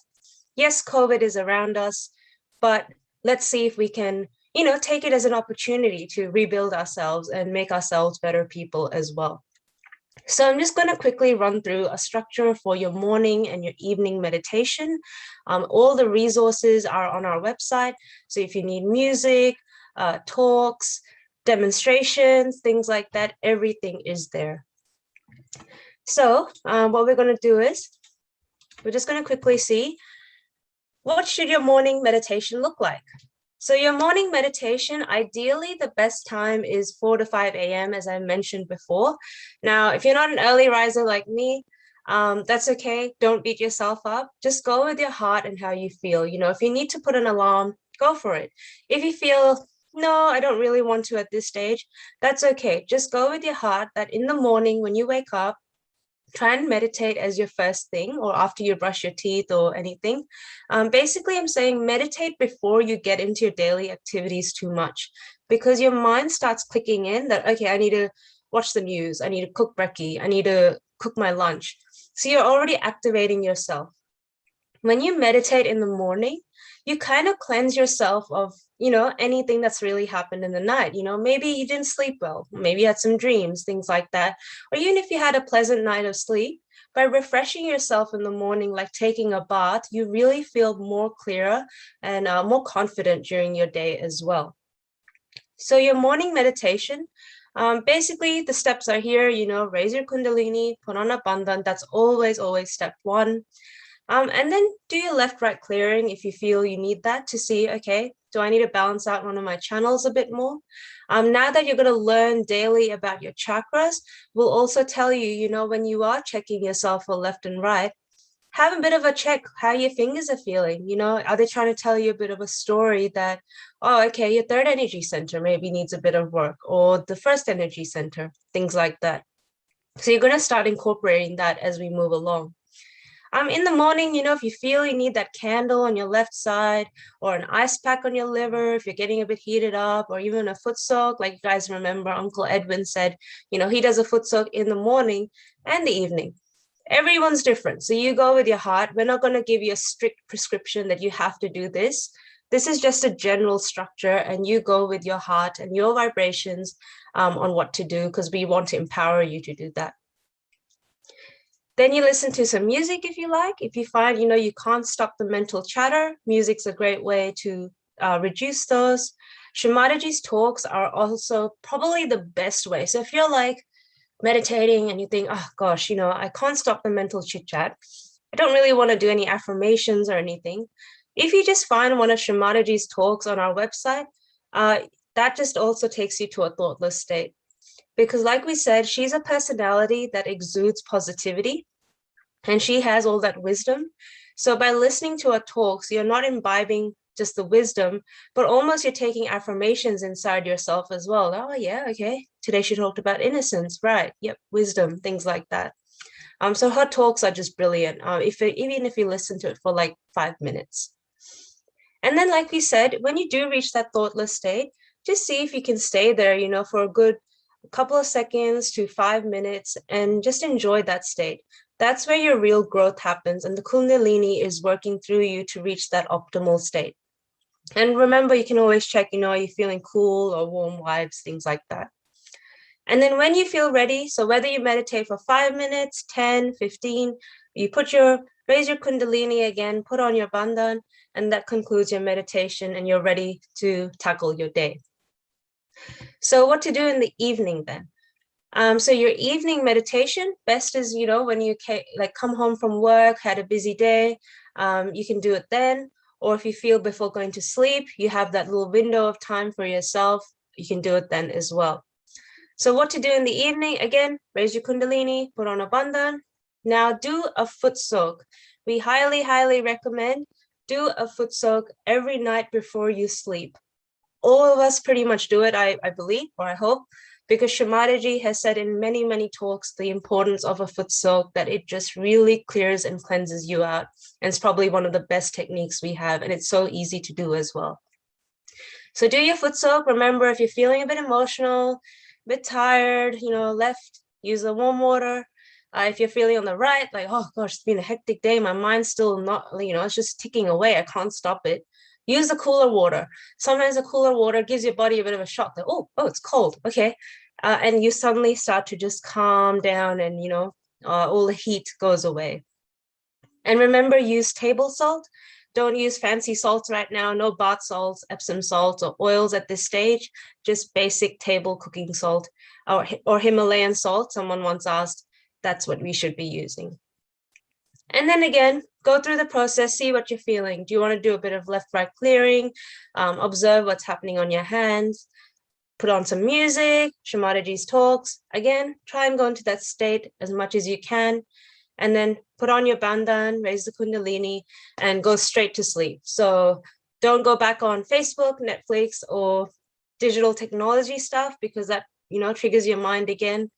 [SPEAKER 1] Yes, COVID is around us, but let's see if we can, take it as an opportunity to rebuild ourselves and make ourselves better people as well. So I'm just going to quickly run through a structure for your morning and your evening meditation. All the resources are on our website. So if you need music, talks, demonstrations, things like that, everything is there. So what we're going to do is we're just going to quickly see what should your morning meditation look like. So your morning meditation, ideally the best time is 4 to 5 a.m. as I mentioned before. Now, if you're not an early riser like me, that's okay. Don't beat yourself up. Just go with your heart and how you feel. If you need to put an alarm, go for it. If you feel, no, I don't really want to at this stage, that's okay. Just go with your heart that in the morning when you wake up, try and meditate as your first thing or after you brush your teeth or anything. Basically, I'm saying meditate before you get into your daily activities too much, because your mind starts clicking in that, okay, I need to watch the news. I need to cook brekkie. I need to cook my lunch. So you're already activating yourself. When you meditate in the morning, you kind of cleanse yourself of, anything that's really happened in the night. Maybe you didn't sleep well, maybe you had some dreams, things like that. Or even if you had a pleasant night of sleep, by refreshing yourself in the morning, like taking a bath, you really feel more clearer and more confident during your day as well. So your morning meditation, basically the steps are here, raise your Kundalini, put on a bandhan. That's always step 1. And then do your left-right clearing if you feel you need that to see, okay, do I need to balance out one of my channels a bit more? Now that you're going to learn daily about your chakras, we'll also tell you, when you are checking yourself for left and right, have a bit of a check how your fingers are feeling. You know, are they trying to tell you a bit of a story that, oh, okay, your third energy center maybe needs a bit of work, or the first energy center, things like that. So you're going to start incorporating that as we move along. In the morning, you know, if you feel you need that candle on your left side or an ice pack on your liver, if you're getting a bit heated up, or even a foot soak, like you guys remember Uncle Edwin said, you know, he does a foot soak in the morning and the evening. Everyone's different. So you go with your heart. We're not going to give you a strict prescription that you have to do this. This is just a general structure, and you go with your heart and your vibrations on what to do, because we want to empower you to do that. Then you listen to some music if you like. If you find, you know, you can't stop the mental chatter, music's a great way to reduce those. Shimadaji's talks are also probably the best way. So if you're like meditating and you think, oh gosh, you know, I can't stop the mental chit chat, I don't really want to do any affirmations or anything. If you just find one of Shimadaji's talks on our website, that just also takes you to a thoughtless state. Because like we said, she's a personality that exudes positivity, and she has all that wisdom. So by listening to her talks, you're not imbibing just the wisdom, but almost you're taking affirmations inside yourself as well. Oh yeah, okay. Today she talked about innocence, right? Yep, wisdom, things like that. So her talks are just brilliant. Even if you listen to it for like 5 minutes. And then, like we said, when you do reach that thoughtless state, just see if you can stay there, you know, for a good couple of seconds to 5 minutes, and just enjoy that state. That's where your real growth happens, and the Kundalini is working through you to reach that optimal state. And remember, you can always check, you know, are you feeling cool or warm vibes, things like that. And then when you feel ready, so whether you meditate for 5 minutes, 10, 15, you raise your Kundalini again, put on your bandhan, and that concludes your meditation, and you're ready to tackle your day. So what to do in the evening then? So your evening meditation, best is, you know, when you come home from work, had a busy day, you can do it then. Or if you feel before going to sleep, you have that little window of time for yourself, you can do it then as well. So what to do in the evening? Again, raise your Kundalini, put on a bandhan. Now do a foot soak. We highly, highly recommend do a foot soak every night before you sleep. All of us pretty much do it, I believe, or I hope, because Shimadaji has said in many, many talks the importance of a foot soak, that it just really clears and cleanses you out. And it's probably one of the best techniques we have, and it's so easy to do as well. So do your foot soak. Remember, if you're feeling a bit emotional, a bit tired, you know, left, use the warm water. If you're feeling on the right, like, oh gosh, it's been a hectic day, my mind's still not, you know, it's just ticking away, I can't stop it. Use the cooler water. Sometimes the cooler water gives your body a bit of a shock, that, oh, it's cold, okay. And you suddenly start to just calm down, and, you know, all the heat goes away. And remember, use table salt. Don't use fancy salts right now, no bath salts, Epsom salts, or oils at this stage, just basic table cooking salt, or Himalayan salt, someone once asked, that's what we should be using. And then again, go through the process, see what you're feeling. Do you want to do a bit of left-right clearing? Observe what's happening on your hands. Put on some music, Shimadaji's talks. Again, try and go into that state as much as you can. And then put on your bandhan, raise the Kundalini, and go straight to sleep. So don't go back on Facebook, Netflix, or digital technology stuff, because that, you know, triggers your mind again.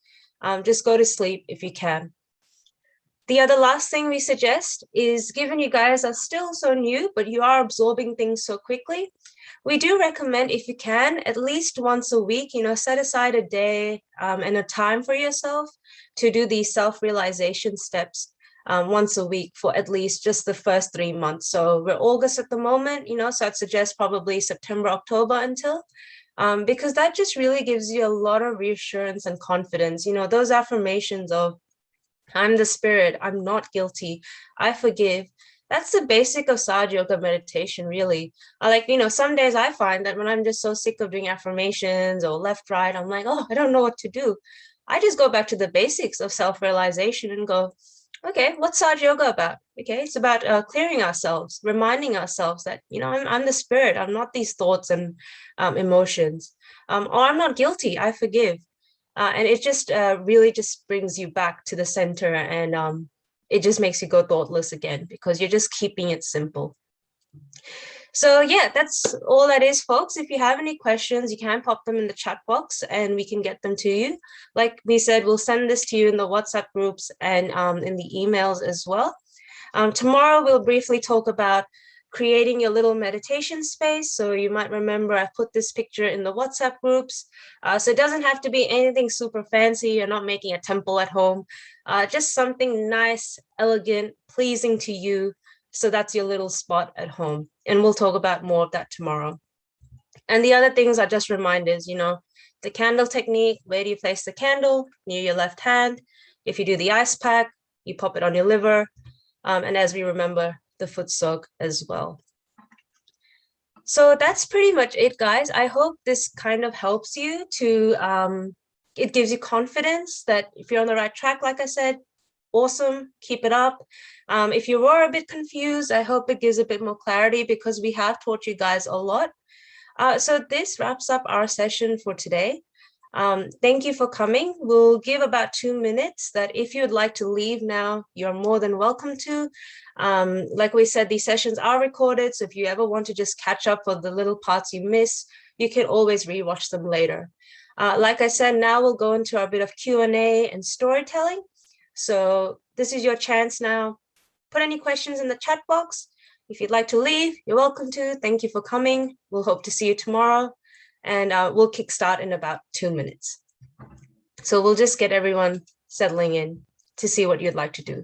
[SPEAKER 1] Just go to sleep if you can. The other last thing we suggest is, given you guys are still so new, but you are absorbing things so quickly, we do recommend, if you can, at least once a week, you know, set aside a day and a time for yourself to do these self-realization steps once a week for at least just the first 3 months. So we're August at the moment, you know, so I'd suggest probably September, October until, because that just really gives you a lot of reassurance and confidence. You know, those affirmations of, I'm the spirit, I'm not guilty, I forgive. That's the basic of Sahaja Yoga meditation, really. Like, you know, some days I find that when I'm just so sick of doing affirmations or left, right, I'm like, oh, I don't know what to do. I just go back to the basics of self-realization and go, okay, what's Sahaja Yoga about? Okay, it's about clearing ourselves, reminding ourselves that, you know, I'm the spirit, I'm not these thoughts and emotions, or I'm not guilty, I forgive. And it just really just brings you back to the center and it just makes you go thoughtless again because you're just keeping it simple. So yeah, that's all that is, folks. If you have any questions, you can pop them in the chat box and we can get them to you. Like we said, we'll send this to you in the WhatsApp groups and in the emails as well. Tomorrow, we'll briefly talk about creating your little meditation space. So you might remember I put this picture in the WhatsApp groups. So it doesn't have to be anything super fancy. You're not making a temple at home. Just something nice, elegant, pleasing to you. So that's your little spot at home. And we'll talk about more of that tomorrow. And the other things are just reminders, you know, the candle technique, where do you place the candle? Near your left hand. If you do the ice pack, you pop it on your liver. And as we remember, the foot soak as well. So that's pretty much it, guys. I hope this kind of helps you to, it gives you confidence that if you're on the right track, like I said, awesome, keep it up. If you were a bit confused, I hope it gives a bit more clarity because we have taught you guys a lot. So this wraps up our session for today. Thank you for coming. We'll give about 2 minutes that if you'd like to leave now, you're more than welcome to. Like we said, these sessions are recorded. So if you ever want to just catch up for the little parts you miss, you can always rewatch them later. Like I said, now we'll go into our bit of Q&A and storytelling. So this is your chance now. Put any questions in the chat box. If you'd like to leave, you're welcome to. Thank you for coming. We'll hope to see you tomorrow. And we'll kickstart in about 2 minutes. So we'll just get everyone settling in to see what you'd like to do.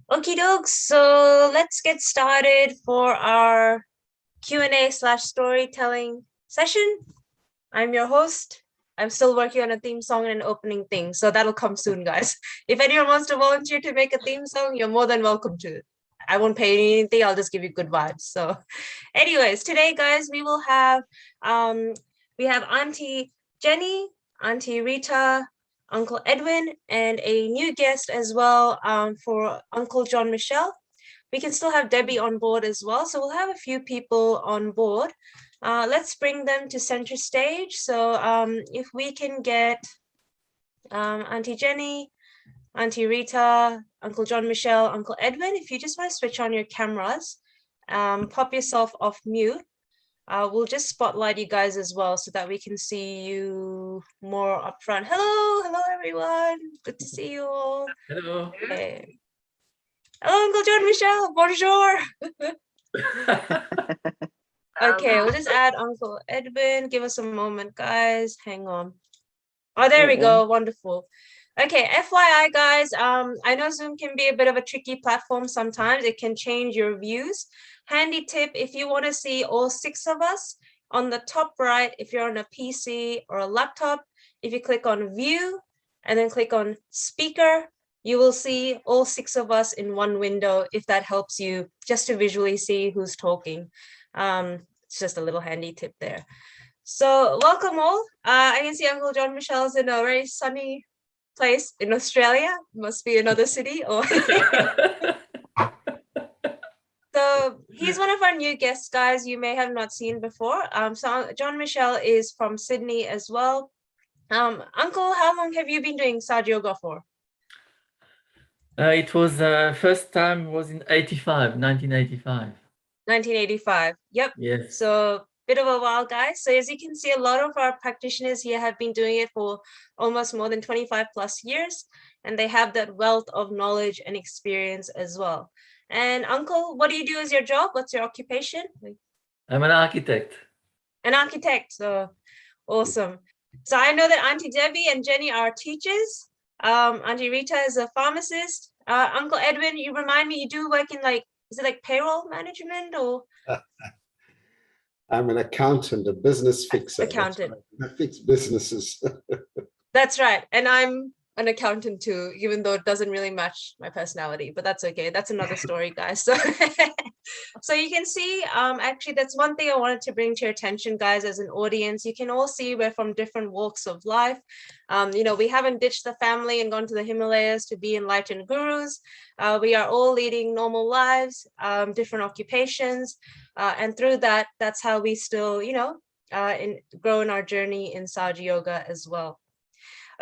[SPEAKER 1] Okie dokes, so let's get started for our Q&A/storytelling session. I'm your host. I'm still working on a theme song and an opening thing, so that'll come soon, guys. If anyone wants to volunteer to make a theme song, you're more than welcome to. I won't pay you anything, I'll just give you good vibes. So anyways, today, guys, we will have, we have Auntie Jenny, Auntie Rita, Uncle Edwin, and a new guest as well for Uncle John Michelle. we can still have Debbie on board as well. So we'll have a few people on board. Let's bring them to center stage. So if we can get Auntie Jenny, Auntie Rita, Uncle John Michelle, Uncle Edwin, if you just want to switch on your cameras, pop yourself off mute. We'll just spotlight you guys as well so that we can see you more up front. Hello everyone. Good to see you all.
[SPEAKER 4] Hello.
[SPEAKER 1] Okay. Hello, Uncle John Michelle. Bonjour. Okay, we'll just add Uncle Edwin. Give us a moment, guys. Hang on. Oh, there we go. Wonderful. Okay, FYI, guys, I know Zoom can be a bit of a tricky platform sometimes. It can change your views. Handy tip, if you want to see all 6 of us, on the top right, if you're on a PC or a laptop, if you click on View and then click on Speaker, you will see all 6 of us in one window, if that helps you just to visually see who's talking. It's just a little handy tip there. So welcome all. I can see Uncle John Michelle's in a very sunny place in Australia. Must be another city. Or so he's one of our new guests, guys. You may have not seen before. So John Michelle is from Sydney as well. Uncle, how long have you been doing Sahaja Yoga for?
[SPEAKER 4] It was first time was in 1985.
[SPEAKER 1] 1985. Yep.
[SPEAKER 4] Yes.
[SPEAKER 1] So bit of a while, guys. So as you can see, a lot of our practitioners here have been doing it for almost more than 25 plus years, and they have that wealth of knowledge and experience as well. And Uncle, what do you do as your job? What's your occupation?
[SPEAKER 4] I'm an architect.
[SPEAKER 1] An architect. So awesome. So I know that Auntie Debbie and Jenny are teachers. Auntie Rita is a pharmacist. Uncle Edwin, you remind me, you do work in is it like payroll management or?
[SPEAKER 5] I'm an accountant, a business fixer.
[SPEAKER 1] Accountant.
[SPEAKER 5] I fix businesses.
[SPEAKER 1] That's right. And I'm an accountant too, even though it doesn't really match my personality, but that's okay. That's another story, guys. So, so you can see, actually, that's one thing I wanted to bring to your attention, guys, as an audience. You can all see we're from different walks of life. You know, we haven't ditched the family and gone to the Himalayas to be enlightened gurus. We are all leading normal lives, different occupations. And through that, that's how we still, you know, grow in our journey in Sahaja Yoga as well.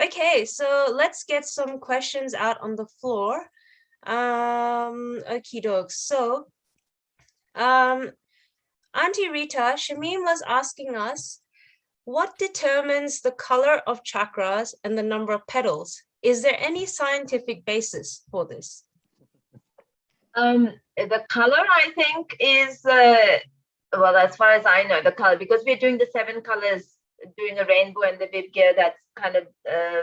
[SPEAKER 1] Okay, so let's get some questions out on the floor. Okie doke. So, Auntie Rita, Shamim was asking us, what determines the color of chakras and the number of petals? Is there any scientific basis for this?
[SPEAKER 6] The color, I think, is, well, as far as I know, the color, because we're doing the 7 colors, doing a rainbow and the Vibgya, that's kind of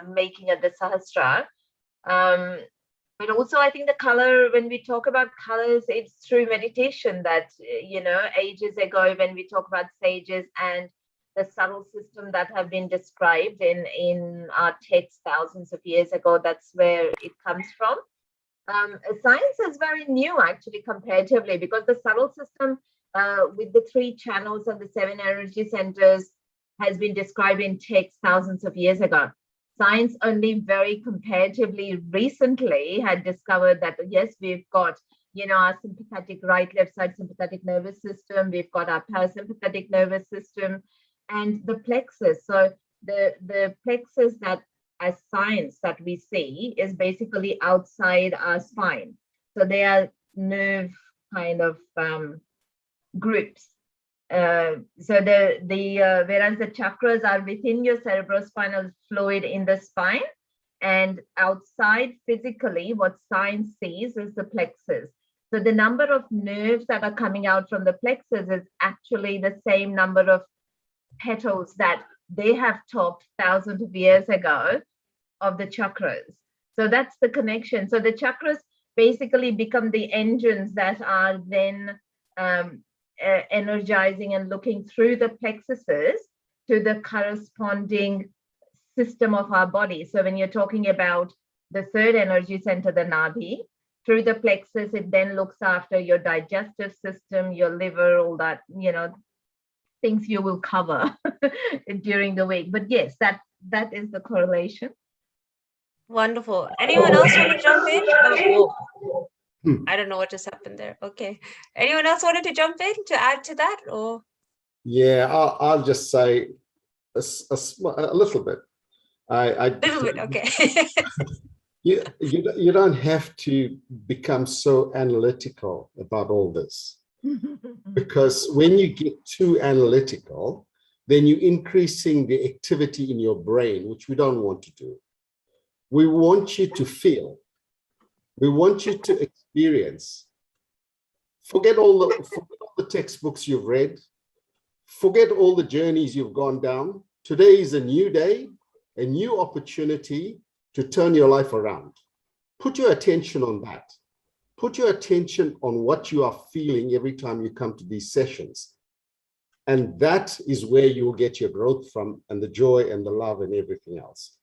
[SPEAKER 6] making it the Sahasra. But also, I think the color, when we talk about colors, it's through meditation that, you know, ages ago, when we talk about sages and the subtle system that have been described in our texts thousands of years ago, that's where it comes from. Science is very new, actually, comparatively, because the subtle system with the 3 channels and the 7 energy centers has been described in texts thousands of years ago. Science only very comparatively recently had discovered that, yes, we've got, you know, our sympathetic right, left side sympathetic nervous system, we've got our parasympathetic nervous system, and the plexus. So the plexus that as science that we see is basically outside our spine. So they are nerve kind of groups. So whereas the chakras are within your cerebrospinal fluid in the spine, and outside physically, what science sees is the plexus. So the number of nerves that are coming out from the plexus is actually the same number of petals that they have talked thousands of years ago of the chakras. So that's the connection. So the chakras basically become the engines that are then energizing and looking through the plexuses to the corresponding system of our body. So when you're talking about the 3rd energy center, the Nadi, through the plexus, it then looks after your digestive system, your liver, all that, you know, things you will cover during the week. But yes, that is the correlation.
[SPEAKER 1] Wonderful. Anyone else want to jump in? Oh, I don't know what just happened there. Okay. Anyone else wanted to jump in to add to that? Or
[SPEAKER 5] Yeah, I'll just say a little bit. I
[SPEAKER 1] little bit, okay.
[SPEAKER 5] you don't have to become so analytical about all this, because when you get too analytical, then you're increasing the activity in your brain, which we don't want to do. We want you to feel. We want you to experience. Forget all the textbooks you've read. Forget all the journeys you've gone down. Today is a new day, a new opportunity to turn your life around. Put your attention on that. Put your attention on what you are feeling every time you come to these sessions. And that is where you will get your growth from, and the joy and the love and everything else.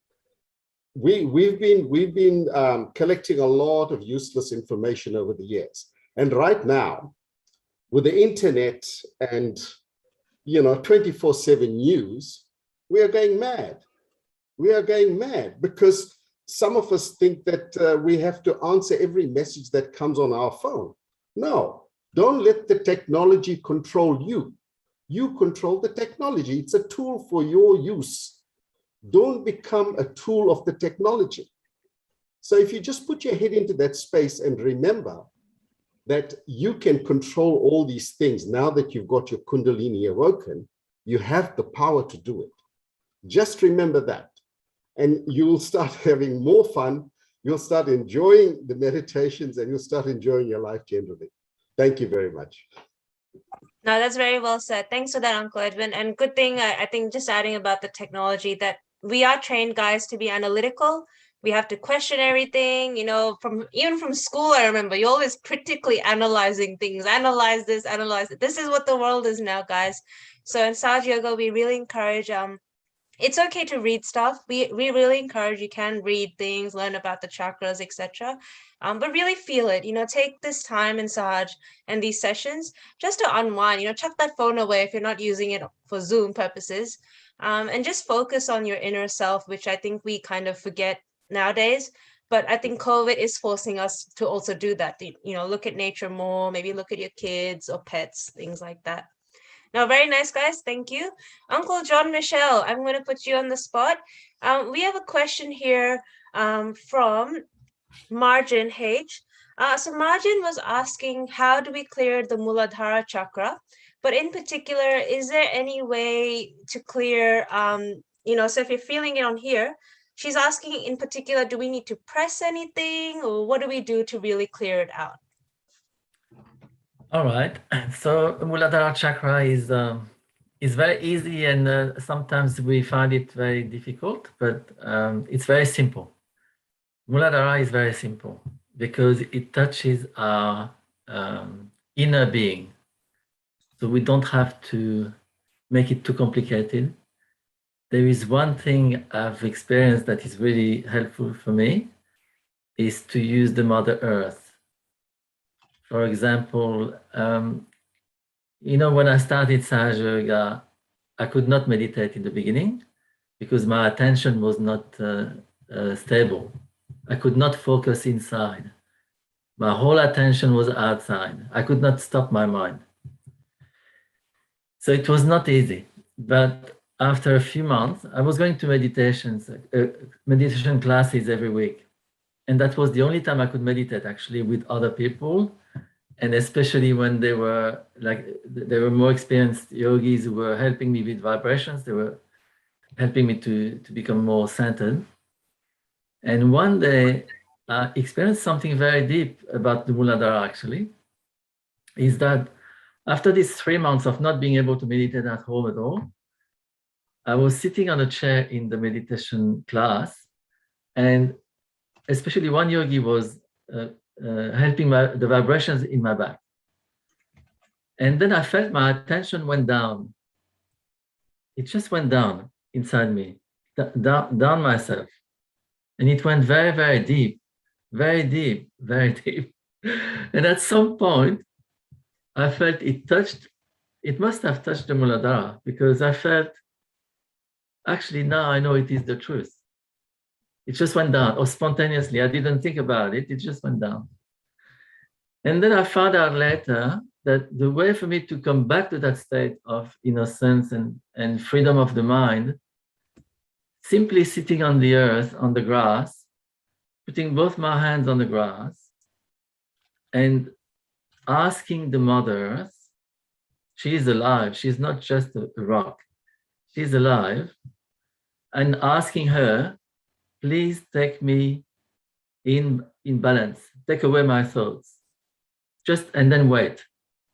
[SPEAKER 5] We've been collecting a lot of useless information over the years. And right now, with the internet and 24/7 news, we are going mad. We are going mad because some of us think that we have to answer every message that comes on our phone. No, don't let the technology control you. You control the technology. It's a tool for your use. Don't become a tool of the technology. So if you just put your head into that space and remember that you can control all these things now that you've got your Kundalini awoken, you have the power to do it. Just remember that. And you'll start having more fun. You'll start enjoying the meditations, and you'll start enjoying your life generally. Thank you very much.
[SPEAKER 1] No, that's very well said. Thanks for that, Uncle Edwin. And good thing, I think, just adding about the technology, that we are trained, guys, to be analytical. We have to question everything, even from school. I remember you're always critically analyzing things, analyze this, analyze it. This is what the world is now, guys. So in Sahaja Yoga, we really encourage, it's okay to read stuff. We really encourage, you can read things, learn about the chakras, etc. But really feel it, take this time in Sahaj and these sessions just to unwind, chuck that phone away if you're not using it for Zoom purposes, and just focus on your inner self, which I think we kind of forget nowadays. But I think COVID is forcing us to also do that, look at nature more, maybe look at your kids or pets, things like that. Now, very nice, guys. Thank you. Uncle John Michelle, I'm going to put you on the spot. We have a question here from Margin H. So Margin was asking, how do we clear the Muladhara chakra? But in particular, is there any way to clear, so if you're feeling it on here, she's asking in particular, do we need to press anything, or what do we do to really clear it out?
[SPEAKER 4] All right. So Muladhara chakra is very easy, and sometimes we find it very difficult, but it's very simple. Muladhara is very simple because it touches our inner being. So we don't have to make it too complicated. There is one thing I've experienced that is really helpful for me, is to use the Mother Earth. For example, when I started Sahaja Yoga, I could not meditate in the beginning because my attention was not stable. I could not focus inside. My whole attention was outside. I could not stop my mind. So it was not easy. But after a few months, I was going to meditation classes every week. And that was the only time I could meditate actually with other people. And especially when they were more experienced yogis who were helping me with vibrations, they were helping me to become more centered. And one day I experienced something very deep about the Muladhara actually, is that after these 3 months of not being able to meditate at home at all, I was sitting on a chair in the meditation class, and especially one yogi was helping the vibrations in my back. And then I felt my attention went down. It just went down inside me, down myself. And it went very, very deep, very deep, very deep. And at some point, I felt it must have touched the Muladhara, because I felt, actually now I know it is the truth. It just went down, or spontaneously. I didn't think about it, it just went down. And then I found out later that the way for me to come back to that state of innocence and freedom of the mind, simply sitting on the earth, on the grass, putting both my hands on the grass and asking the Mother Earth, she is alive, she's not just a rock, she's alive, and asking her, please take me in balance, take away my thoughts, and then wait.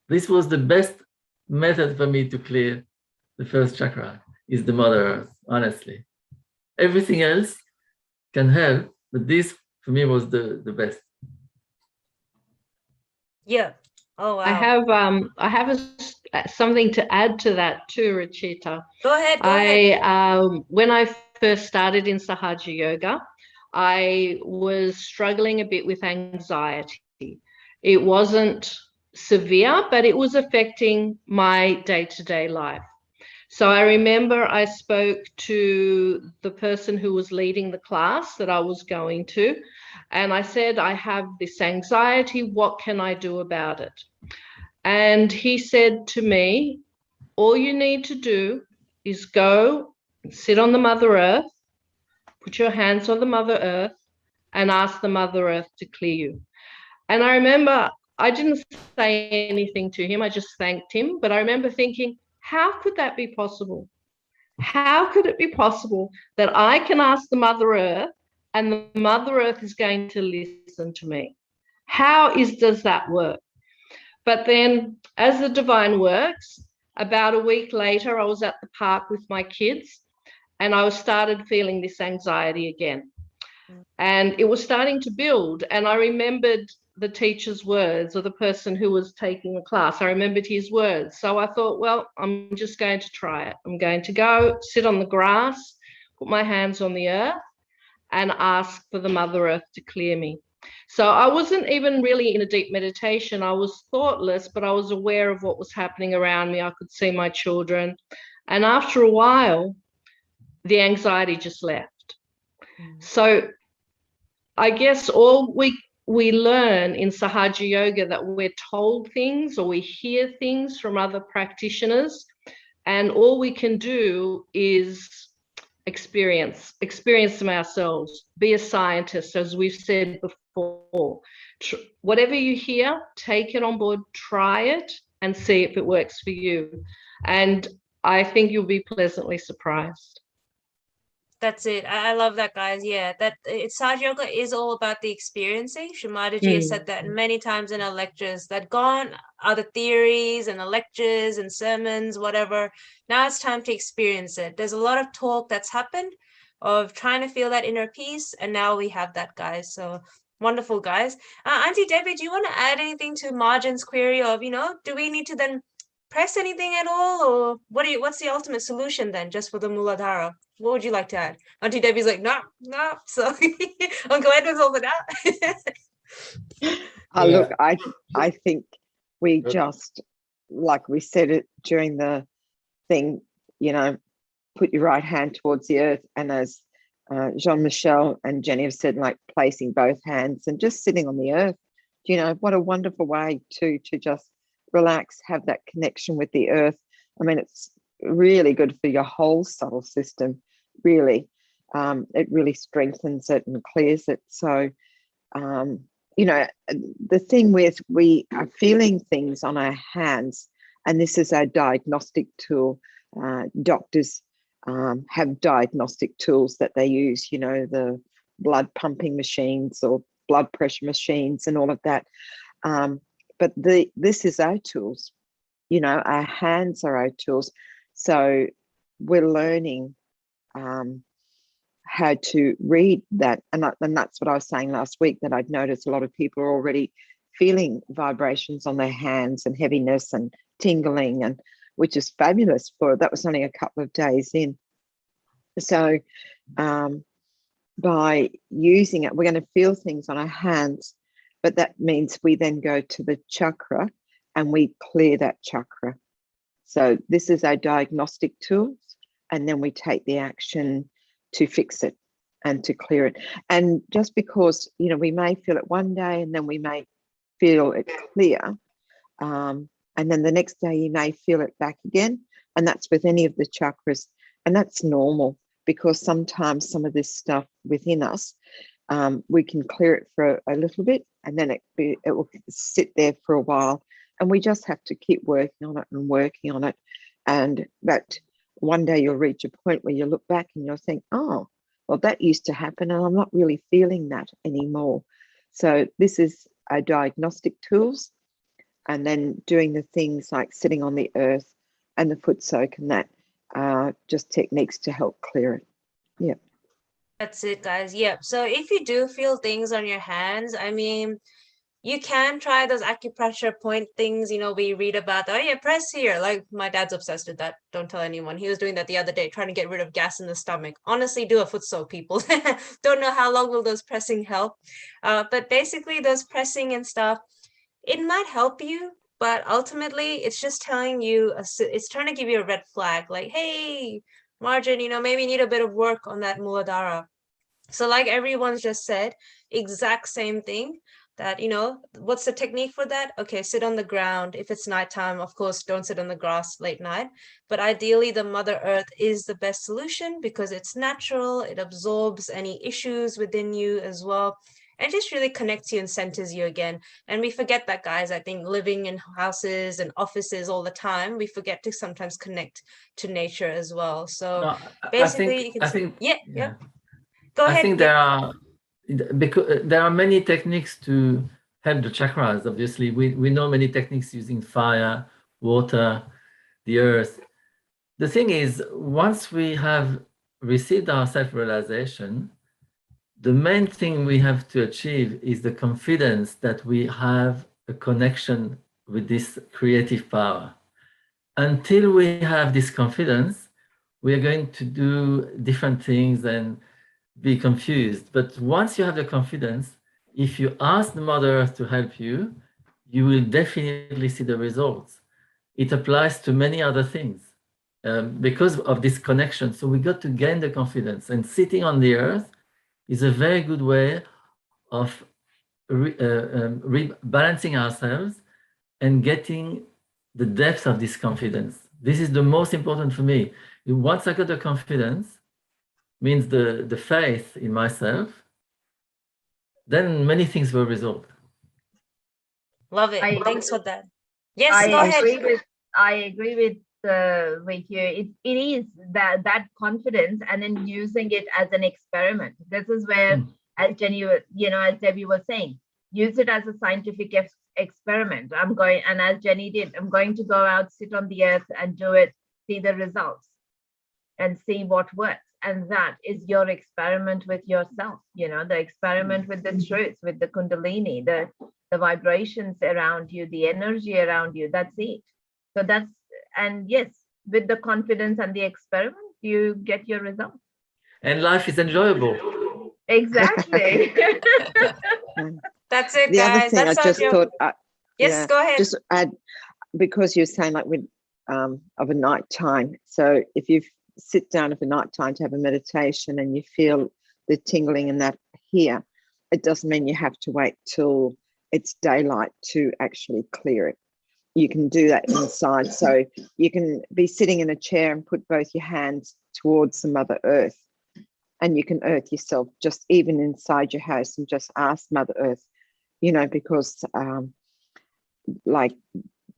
[SPEAKER 4] This was the best method for me to clear the first chakra, is the Mother Earth, honestly. Everything else can help, but this for me was the best.
[SPEAKER 1] Yeah. Oh, wow.
[SPEAKER 7] I have something to add to that too, Rachita.
[SPEAKER 1] Go ahead. Go ahead.
[SPEAKER 7] When I first started in Sahaja Yoga, I was struggling a bit with anxiety. It wasn't severe, but it was affecting my day-to-day life. So I remember I spoke to the person who was leading the class that I was going to, and I said, I have this anxiety, what can I do about it? And he said to me, all you need to do is go and sit on the Mother Earth, put your hands on the Mother Earth, and ask the Mother Earth to clear you. And I remember I didn't say anything to him, I just thanked him, but I remember thinking, how could that be possible? How could it be possible that I can ask the Mother Earth and the Mother Earth is going to listen to me? How does that work? But then, as the divine works, about a week later, I was at the park with my kids and I started feeling this anxiety again. And it was starting to build. And I remembered the teacher's words, or the person who was taking the class. I remembered his words. So I thought, well, I'm just going to try it. I'm going to go sit on the grass, put my hands on the earth, and ask for the Mother Earth to clear me. So I wasn't even really in a deep meditation. I was thoughtless, but I was aware of what was happening around me. I could see my children. And after a while, the anxiety just left. So I guess all we learn in Sahaja Yoga that we're told things or we hear things from other practitioners, and all we can do is experience them ourselves, be a scientist, as we've said before. Whatever you hear, take it on board, try it, and see if it works for you. And I think you'll be pleasantly surprised.
[SPEAKER 1] That's it. I love that, guys. Yeah, Sahaja Yoga is all about the experiencing. Shri Mataji has said that many times in her lectures, that gone are the theories and the lectures and sermons, whatever. Now it's time to experience it. There's a lot of talk that's happened of trying to feel that inner peace, and now we have that, guys. So wonderful, guys. Auntie Debbie, do you want to add anything to Marjan's query of, do we need to then press anything at all, or what's the ultimate solution then, just for the Muladhara? What would you like to add? Auntie Debbie's like, no. So I'm glad with all of that.
[SPEAKER 2] Look, I think we just, like we said it during the thing, put your right hand towards the earth, and as Jean-Michel and Jenny have said, like placing both hands and just sitting on the earth. What a wonderful way to just relax, have that connection with the earth. I mean, it's really good for your whole subtle system, really. It really strengthens it and clears it. So, the thing with, we are feeling things on our hands, and this is our diagnostic tool. Doctors have diagnostic tools that they use, the blood pumping machines or blood pressure machines and all of that. But this is our tools, our hands are our tools. So we're learning how to read that. And that's what I was saying last week, that I'd noticed a lot of people are already feeling vibrations on their hands and heaviness and tingling, and which is fabulous that was only a couple of days in. So by using it, we're going to feel things on our hands. But that means we then go to the chakra and we clear that chakra. So this is our diagnostic tools, and then we take the action to fix it and to clear it. And just because, we may feel it one day and then we may feel it clear. And then the next day you may feel it back again. And that's with any of the chakras. And that's normal, because sometimes some of this stuff within us, we can clear it for a little bit, and then it will sit there for a while. And we just have to keep working on it and working on it. And that one day you'll reach a point where you look back and you'll think, oh, well, that used to happen and I'm not really feeling that anymore. So this is a diagnostic tools, and then doing the things like sitting on the earth and the foot soak, and that just techniques to help clear it. Yeah.
[SPEAKER 1] That's it, guys. Yep. So if you do feel things on your hands, I mean, you can try those acupressure point things, you know, we read about, oh yeah, press here. Like my dad's obsessed with that. Don't tell anyone. He was doing that the other day, trying to get rid of gas in the stomach. Honestly, do a foot soak, people. Don't know how long will those pressing help. But basically those pressing and stuff, it might help you, but ultimately it's just telling you, it's trying to give you a red flag, like, hey, Margin, you know, maybe you need a bit of work on that Muladhara. So like everyone's just said, exact same thing, that, you know, what's the technique for that? Okay, sit on the ground. If it's nighttime, of course, don't sit on the grass late night. But ideally, the Mother Earth is the best solution because it's natural. It absorbs any issues within you as well. And just really connects you and centers you again. And we forget that, guys. I think living in houses and offices all the time, we forget to sometimes connect to nature as well. So
[SPEAKER 4] No,
[SPEAKER 1] basically,
[SPEAKER 4] I think,
[SPEAKER 1] yeah. Go ahead.
[SPEAKER 4] I think there are, because there are many techniques to help the chakras. Obviously, we know many techniques using fire, water, the earth. The thing is, once we have received our self-realization, the main thing we have to achieve is the confidence that we have a connection with this creative power. Until we have this confidence, we are going to do different things and be confused. But once you have the confidence, if you ask the Mother Earth to help you, you will definitely see the results. It applies to many other things because of this connection. So we got to gain the confidence, and sitting on the earth is a very good way of rebalancing ourselves and getting the depth of this confidence. This is the most important for me. Once I got the confidence, means the faith in myself, then many things will resolve.
[SPEAKER 1] Love it. Thanks for that. Yes, go
[SPEAKER 6] I
[SPEAKER 1] ahead.
[SPEAKER 6] agree with you. It is that confidence, and then using it as an experiment. This is where, as Jenny, as Debbie was saying, use it as a scientific experiment. And as Jenny did, I'm going to go out, sit on the earth and do it, see the results and see what works. And that is your experiment with yourself, the experiment with the truth, with the Kundalini, the vibrations around you, the energy around you. That's it. So and yes, with the confidence and the experiment, you get your results.
[SPEAKER 4] And life is enjoyable.
[SPEAKER 6] Exactly.
[SPEAKER 1] That's it,
[SPEAKER 2] The
[SPEAKER 1] guys.
[SPEAKER 2] other thing
[SPEAKER 1] That's
[SPEAKER 2] I just thought,
[SPEAKER 1] yes, go ahead.
[SPEAKER 2] Just add, because you're saying like with of a night time. So if you sit down of a night time to have a meditation and you feel the tingling and that here, it doesn't mean you have to wait till it's daylight to actually clear it. You can do that inside. So you can be sitting in a chair and put both your hands towards the Mother Earth, and you can earth yourself just even inside your house and just ask Mother Earth, because like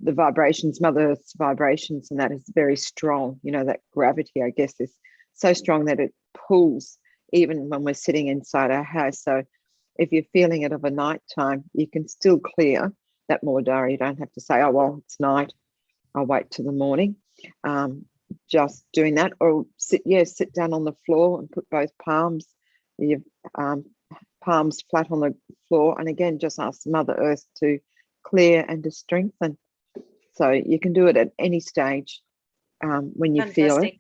[SPEAKER 2] the vibrations, Mother Earth's vibrations, and that is very strong. That gravity, I guess, is so strong that it pulls even when we're sitting inside our house. So if you're feeling it of a night time, you can still clear that Muladhara. You don't have to say, oh, well, it's night, I'll wait till the morning. Just doing that, or sit down on the floor and put both palms, your palms flat on the floor, and again, just ask Mother Earth to clear and to strengthen. So you can do it at any stage when you feel it.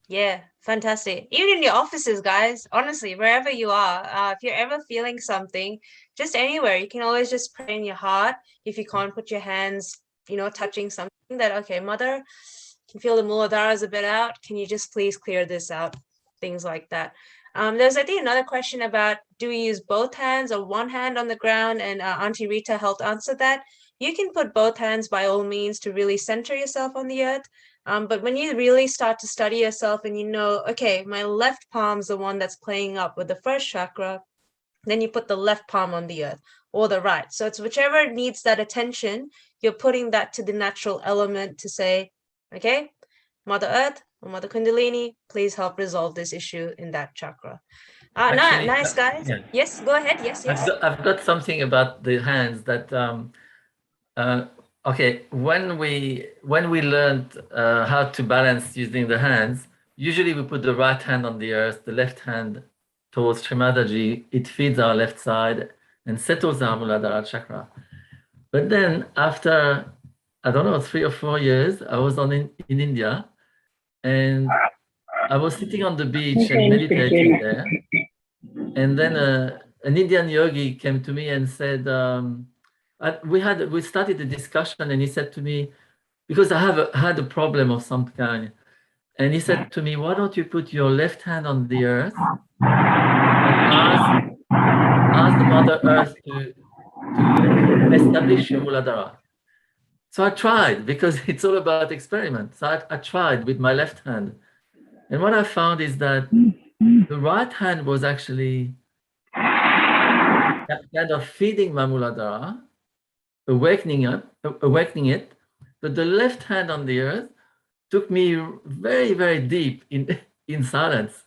[SPEAKER 1] Yeah, fantastic. Even in your offices, guys, honestly, wherever you are, if you're ever feeling something, just anywhere, you can always just pray in your heart. If you can't put your hands, touching something that, okay, Mother, can feel the Muladhara is a bit out. Can you just please clear this out? Things like that. There's, I think, another question about, do we use both hands or one hand on the ground? And Auntie Rita helped answer that. You can put both hands by all means to really center yourself on the earth. But when you really start to study yourself and you know, okay, my left palm's the one that's playing up with the first chakra, then you put the left palm on the earth or the right. So it's whichever needs that attention, you're putting that to the natural element to say, okay, Mother Earth or Mother Kundalini, please help resolve this issue in that chakra.
[SPEAKER 4] Actually,
[SPEAKER 1] Nice, guys.
[SPEAKER 4] yeah.
[SPEAKER 1] Yes, go ahead. Yes.
[SPEAKER 4] I've got something about the hands that okay, when we learned how to balance using the hands, usually we put the right hand on the earth, the left hand towards Shrimadaji. It feeds our left side and settles our Muladhara chakra. But then after, I don't know, 3 or 4 years, I was in India, and I was sitting on the beach and meditating there. And then an Indian yogi came to me and said, we started a discussion, and he said to me, because I had a problem of some kind, and he said to me, why don't you put your left hand on the earth and ask the Mother Earth to establish your Muladhara. So I tried, because it's all about experiment. So I tried with my left hand. And what I found is that the right hand was actually kind of feeding my Muladhara, awakening it, but the left hand on the earth took me very, very deep in silence.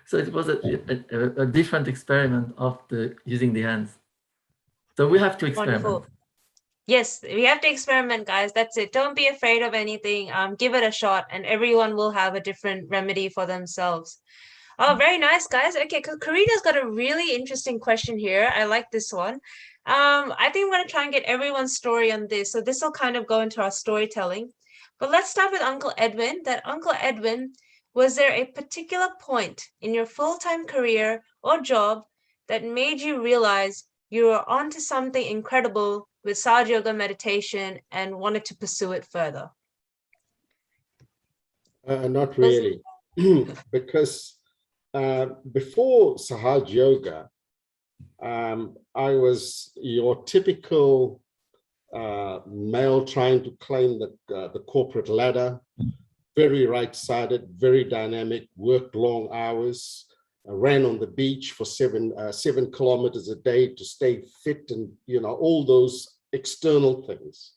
[SPEAKER 4] So it was a different experiment of using the hands. So we have to experiment.
[SPEAKER 1] Wonderful. Yes, we have to experiment, guys. That's it. Don't be afraid of anything. Give it a shot, and everyone will have a different remedy for themselves. Oh, very nice, guys. Okay, Karina's got a really interesting question here. I like this one. I think I'm going to try and get everyone's story on this. So this will kind of go into our storytelling. But let's start with Uncle Edwin. Uncle Edwin, was there a particular point in your full-time career or job that made you realize you were onto something incredible with Sahaja Yoga meditation and wanted to pursue it further?
[SPEAKER 5] Not really, because before Sahaja Yoga, I was your typical male trying to climb the corporate ladder, very right-sided, very dynamic, worked long hours, ran on the beach for 7 kilometers a day to stay fit, and all those external things.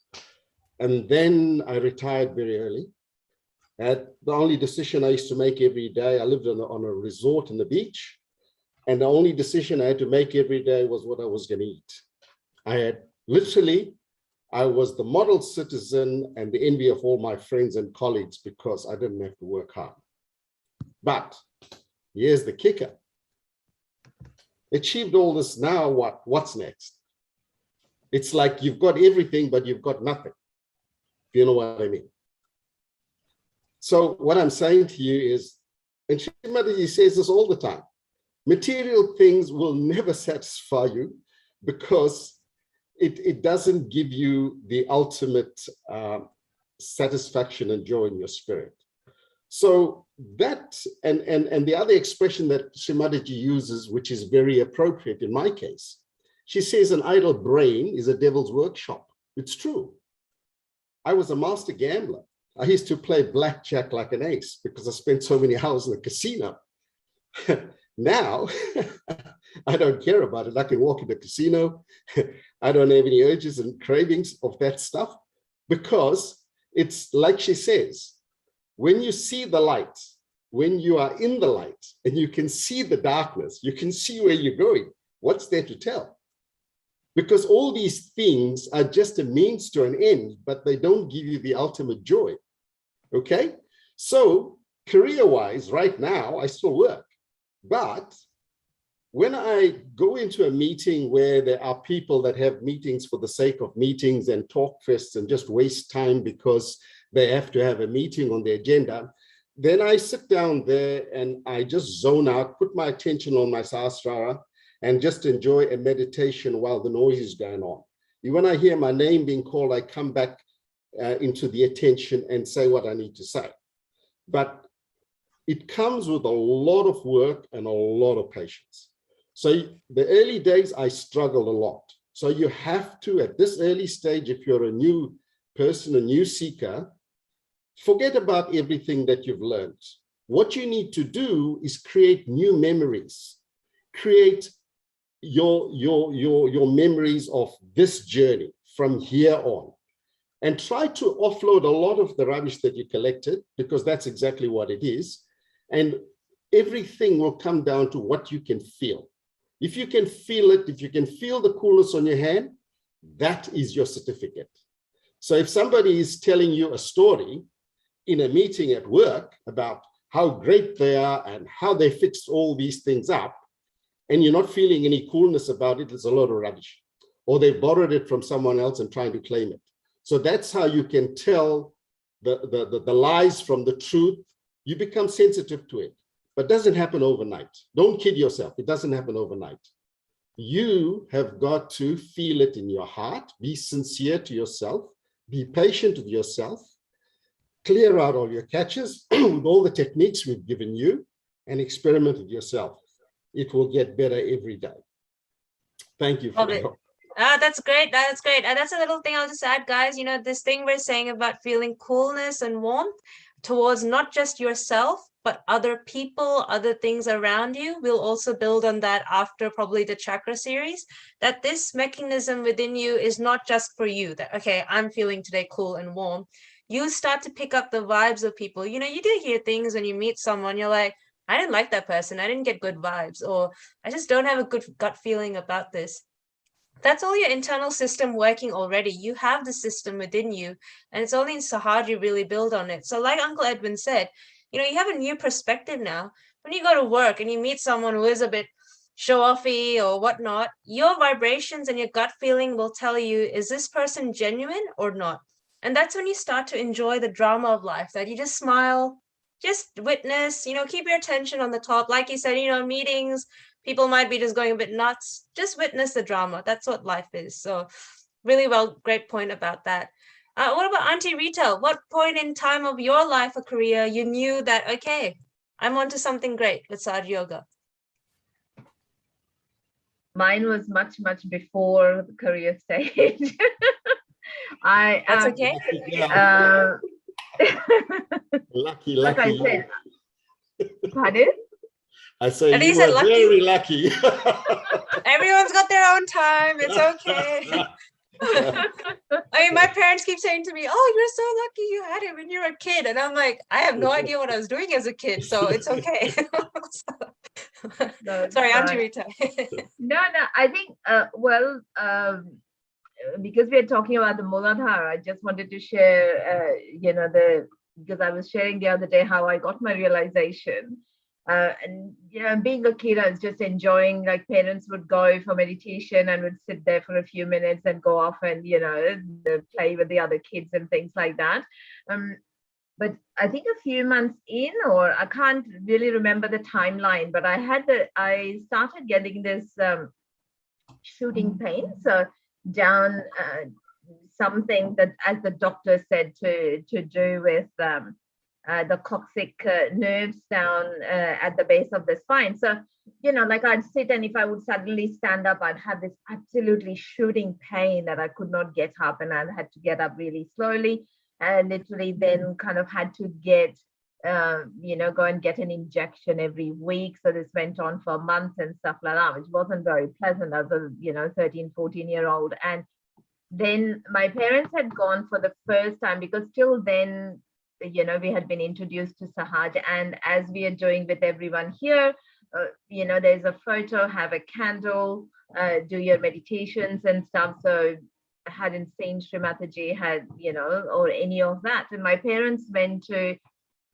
[SPEAKER 5] And then I retired very early. The only decision I used to make every day, I lived on a resort on the beach, and the only decision I had to make every day was what I was going to eat. I was the model citizen and the envy of all my friends and colleagues because I didn't have to work hard. But here's the kicker. Achieved all this, now what? What's next? It's like you've got everything, but you've got nothing, if you know what I mean. So what I'm saying to you is, and Shrimadaji says this all the time, material things will never satisfy you because it doesn't give you the ultimate satisfaction and joy in your spirit. So that, and the other expression that Shrimadaji uses, which is very appropriate in my case, she says an idle brain is a devil's workshop. It's true. I was a master gambler. I used to play blackjack like an ace because I spent so many hours in the casino. Now, I don't care about it. I can walk in the casino. I don't have any urges and cravings of that stuff because it's like she says, when you see the light, when you are in the light and you can see the darkness, you can see where you're going. What's there to tell? Because all these things are just a means to an end, but they don't give you the ultimate joy. Okay? So career-wise, right now, I still work. But when I go into a meeting where there are people that have meetings for the sake of meetings and talk fests and just waste time because they have to have a meeting on the agenda, then I sit down there and I just zone out, put my attention on my Sahasrara and just enjoy a meditation while the noise is going on. When I hear my name being called, I come back into the attention and say what I need to say. But it comes with a lot of work and a lot of patience. So the early days, I struggled a lot. So you have to, at this early stage, if you're a new person, a new seeker, forget about everything that you've learned. What you need to do is create new memories, create your memories of this journey from here on, and try to offload a lot of the rubbish that you collected, because that's exactly what it is. And everything will come down to what you can feel. If you can feel it, if you can feel the coolness on your hand, that is your certificate. So if somebody is telling you a story in a meeting at work about how great they are and how they fixed all these things up, and you're not feeling any coolness about it, it's a lot of rubbish. Or they borrowed it from someone else and trying to claim it. So that's how you can tell the lies from the truth. You become sensitive to it, but it doesn't happen overnight. Don't kid yourself. It doesn't happen overnight. You have got to feel it in your heart, be sincere to yourself, be patient with yourself, clear out all your catches with all the techniques we've given you, and experiment with yourself. It will get better every day. Thank you.
[SPEAKER 1] Love it. That's great. That's great. And that's a little thing I'll just add, guys. You know, this thing we're saying about feeling coolness and warmth towards not just yourself, but other people, other things around you. We'll also build on that after probably the chakra series, that this mechanism within you is not just for you, that, okay, I'm feeling today cool and warm. You start to pick up the vibes of people. You know, you do hear things when you meet someone, you're like, I didn't like that person. I didn't get good vibes, or I just don't have a good gut feeling about this. That's all your internal system working already. You have the system within you, and it's only in Sahaja you really build on it. So like Uncle Edwin said, you know, you have a new perspective now. When you go to work and you meet someone who is a bit show-offy or whatnot, your vibrations and your gut feeling will tell you, is this person genuine or not? And that's when you start to enjoy the drama of life, that you just smile, just witness, you know, keep your attention on the top. Like you said, you know, meetings, people might be just going a bit nuts. Just witness the drama. That's what life is. So really well, great point about that. What about Auntie Rita? What point in time of your life or career you knew that, okay, I'm onto something great with Sahaja Yoga?
[SPEAKER 6] Mine was much before the career stage.
[SPEAKER 1] That's okay.
[SPEAKER 5] Lucky.
[SPEAKER 6] Like I said, pardon?
[SPEAKER 5] I say
[SPEAKER 1] And
[SPEAKER 5] you
[SPEAKER 1] he said
[SPEAKER 5] were
[SPEAKER 1] lucky.
[SPEAKER 5] very lucky.
[SPEAKER 1] Everyone's got their own time. It's okay. I mean, my parents keep saying to me, oh, you're so lucky you had it when you were a kid. And I'm like, I have no idea what I was doing as a kid, so it's okay.
[SPEAKER 6] No,
[SPEAKER 1] Sorry, Auntie
[SPEAKER 6] fine.
[SPEAKER 1] Rita.
[SPEAKER 6] No, I think, because we're talking about the Muladhara, I just wanted to share, you know, because I was sharing the other day how I got my realization. And, you know, being a kid, I was just enjoying, like parents would go for meditation and would sit there for a few minutes and go off and, you know, play with the other kids and things like that. But I think a few months in, or I can't really remember the timeline, but I started getting this shooting pain. So down something that, as the doctor said, to do with the coccyx nerves down at the base of the spine. So, you know, like I'd sit, and if I would suddenly stand up, I'd have this absolutely shooting pain that I could not get up, and I had to get up really slowly, and literally then kind of had to get, you know, go and get an injection every week. So this went on for months and stuff like that, which wasn't very pleasant as a, you know, 13, 14-year-old. And then my parents had gone for the first time, because till then, you know, we had been introduced to Sahaja, and as we are doing with everyone here, you know, there's a photo, have a candle, do your meditations and stuff. So I hadn't seen Srimataji had, you know, or any of that. And my parents went to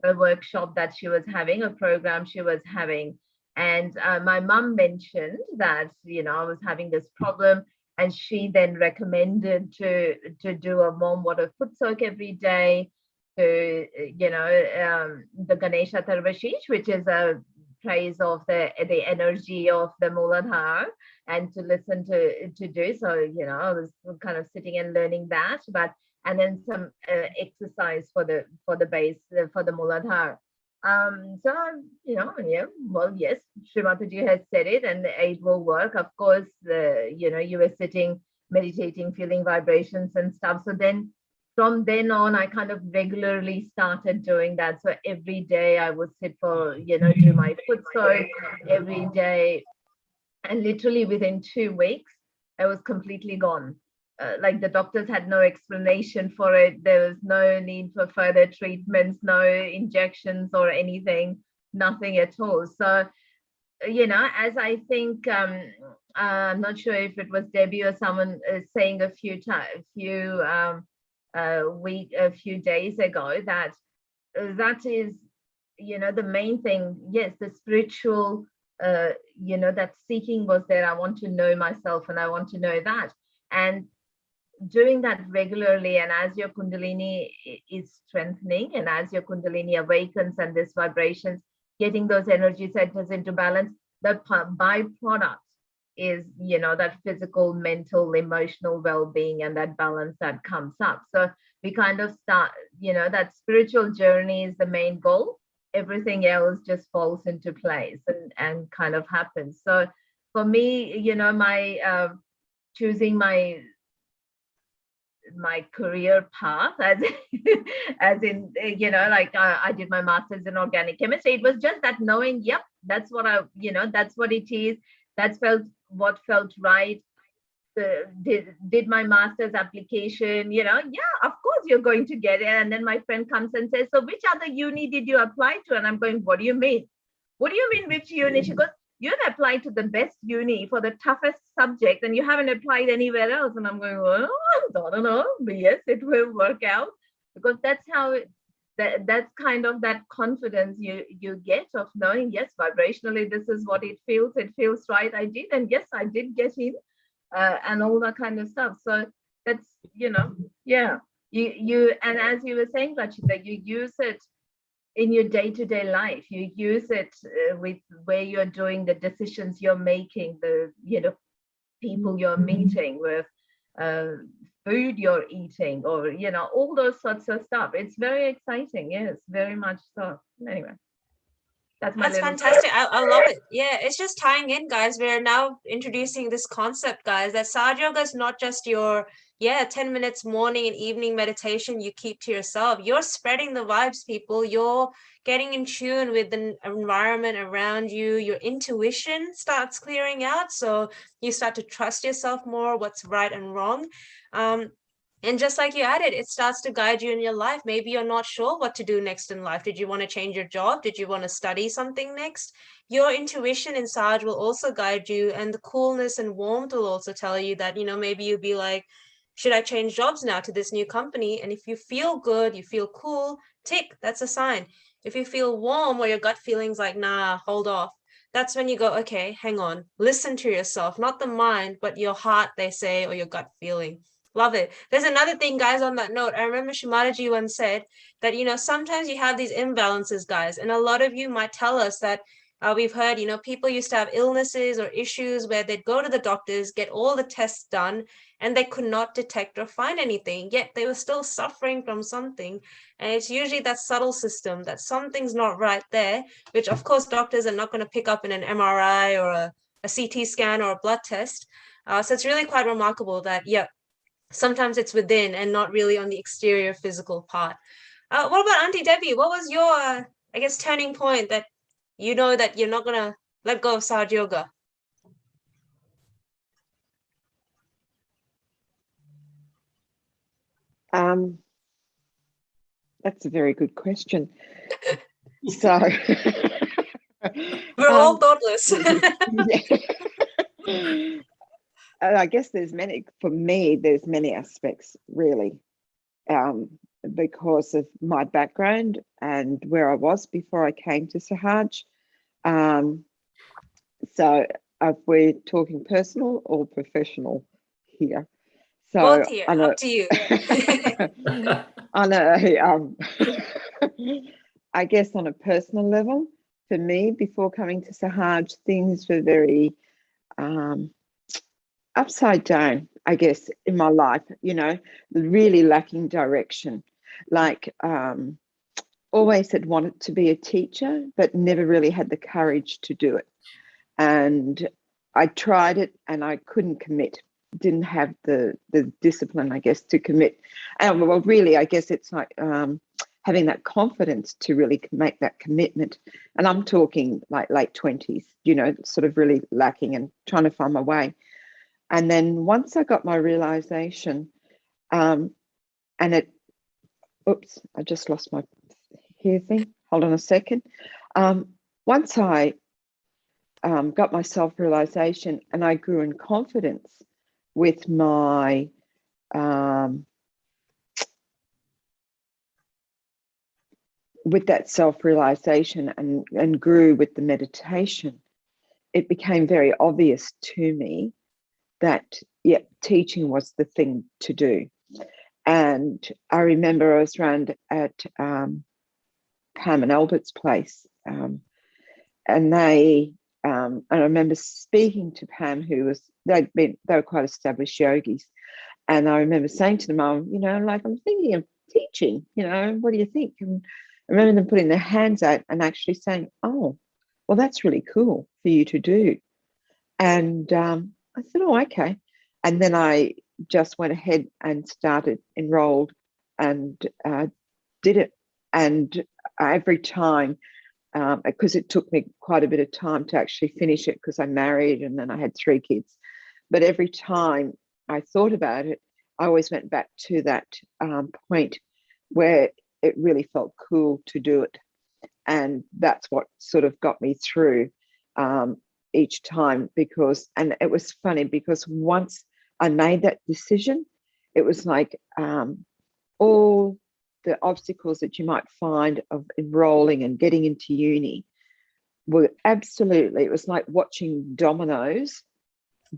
[SPEAKER 6] a workshop that she was having, a program she was having, and my mum mentioned that, you know, I was having this problem, and she then recommended to do a warm water foot soak every day, to, you know, the Ganesha Tarvashish, which is a praise of the energy of the Muladhara, and to listen to do. So, you know, I was kind of sitting and learning that, and then some exercise for the base, for the Muladhara. So, yeah, well, yes, Srimataji has said it and it will work. Of course, you were sitting, meditating, feeling vibrations and stuff. So then from then on, I kind of regularly started doing that. So every day I would sit for, do my foot soak every day. And literally within 2 weeks, I was completely gone. Like the doctors had no explanation for it. There was no need for further treatments, no injections or anything, nothing at all. So, as I think, I'm not sure if it was Debbie or someone saying a few days ago that that is, the main thing. Yes, the spiritual, that seeking was there. I want to know myself and I want to know that. And doing that regularly, and as your Kundalini is strengthening and as your Kundalini awakens and this vibrations, getting those energy centers into balance, the byproduct is, that physical, mental, emotional well-being and that balance that comes up. So we kind of start, that spiritual journey is the main goal. Everything else just falls into place and kind of happens. So for me, my choosing my career path as in like I did my master's in organic chemistry. It was just that knowing, yep, that's what that's what it is. That's what felt right. Did my master's application, yeah, of course you're going to get it. And then my friend comes and says, so which other uni did you apply to? And I'm going, what do you mean which uni? She goes, you have applied to the best uni for the toughest subject and you haven't applied anywhere else. And I'm going, well, I don't know, but yes, it will work out, because that's how that's kind of that confidence you get of knowing, yes, vibrationally this is what it feels right. I did, and yes, I did get in, and all that kind of stuff. So that's, yeah, you and as you were saying, Rachita, you use it in your day-to-day life. You use it with where you're doing the decisions you're making, the people you're meeting with, food you're eating, or all those sorts of stuff. It's very exciting. Yes, very much so. Anyway, that's
[SPEAKER 1] fantastic. I love it. Yeah, it's just tying in, guys. We're now introducing this concept, guys, that Sahaja Yoga is not just your 10 minutes morning and evening meditation you keep to yourself. You're spreading the vibes, people. You're getting in tune with the environment around you. Your intuition starts clearing out, so you start to trust yourself more, what's right and wrong. And just like you added, it starts to guide you in your life. Maybe you're not sure what to do next in life. Did you want to change your job? Did you want to study something next? Your intuition inside will also guide you, and the coolness and warmth will also tell you that, maybe you'll be like, should I change jobs now to this new company? And if you feel good, you feel cool, tick, that's a sign. If you feel warm or your gut feeling's like, nah, hold off, that's when you go, okay, hang on, listen to yourself, not the mind, but your heart, they say, or your gut feeling. Love it. There's another thing, guys, on that note. I remember Shimataji once said that, sometimes you have these imbalances, guys, and a lot of you might tell us that we've heard, people used to have illnesses or issues where they'd go to the doctors, get all the tests done, and they could not detect or find anything, yet they were still suffering from something. And it's usually that subtle system that something's not right there, which of course doctors are not going to pick up in an MRI or a CT scan or a blood test. So it's really quite remarkable that, sometimes it's within and not really on the exterior physical part. What about Auntie Debbie? What was your, turning point that that you're not going to let go of Sahaja Yoga?
[SPEAKER 2] That's a very good question. So
[SPEAKER 1] we're all thoughtless.
[SPEAKER 2] I guess there's many aspects really, because of my background and where I was before I came to Sahaj. So if we're talking personal or professional here. So
[SPEAKER 1] both here, up to you.
[SPEAKER 2] I guess on a personal level, for me, before coming to Sahaj, things were very upside down, I guess, in my life, really lacking direction. Like always had wanted to be a teacher, but never really had the courage to do it. And I tried it and I couldn't commit, didn't have the discipline, I guess, to commit. And well, really, I guess it's like having that confidence to really make that commitment. And I'm talking like late 20s, you know, sort of really lacking and trying to find my way. And then once I got my realization, and it, oops, I just lost my here thing. Hold on a second. Once I got my self-realization and I grew in confidence with my with that self-realization and grew with the meditation, it became very obvious to me that, yeah, teaching was the thing to do. And I remember I was around at Pam and Albert's place, and I remember speaking to Pam, who was, they were quite established yogis. And I remember saying to them, you know, like, I'm thinking of teaching, you know, what do you think? And I remember them putting their hands out and actually saying, oh, well, that's really cool for you to do. And I said, oh, okay. And then I just went ahead and enrolled and did it. And every time, because it took me quite a bit of time to actually finish it because I married and then I had 3 kids. But every time I thought about it, I always went back to that point where it really felt cool to do it. And that's what sort of got me through each time, because, and it was funny because once I made that decision, it was like all the obstacles that you might find of enrolling and getting into uni were absolutely, it was like watching dominoes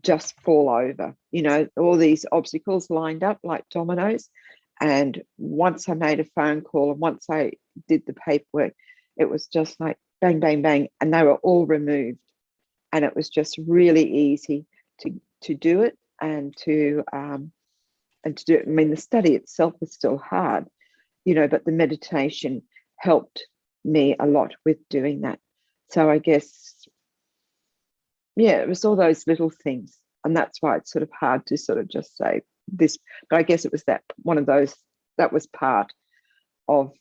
[SPEAKER 2] just fall over, you know, all these obstacles lined up like dominoes. And once I made a phone call and once I did the paperwork, it was just like bang, bang, bang, and they were all removed. And it was just really easy to do it and to do it. I mean, the study itself was still hard, you know, but the meditation helped me a lot with doing that. So I guess, yeah, it was all those little things. And that's why it's sort of hard to sort of just say this, but I guess it was that one of those, that was part of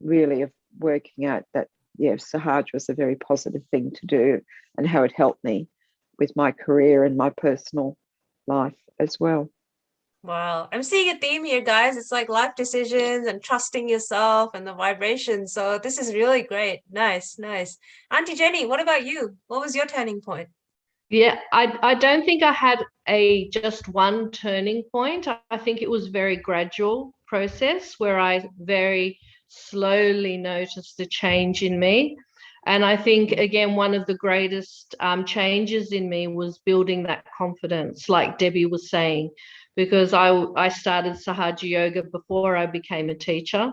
[SPEAKER 2] really of working out that, yeah, Sahaj was a very positive thing to do and how it helped me with my career and my personal life as well.
[SPEAKER 1] Wow, I'm seeing a theme here, guys. It's like life decisions and trusting yourself and the vibration. So this is really great. Nice, nice. Auntie Jenny, what about you? What was your turning point?
[SPEAKER 7] Yeah, I don't think I had just one turning point. I think it was a very gradual process where I very slowly noticed the change in me. And I think, again, one of the greatest changes in me was building that confidence, like Debbie was saying, because I started Sahaja Yoga before I became a teacher.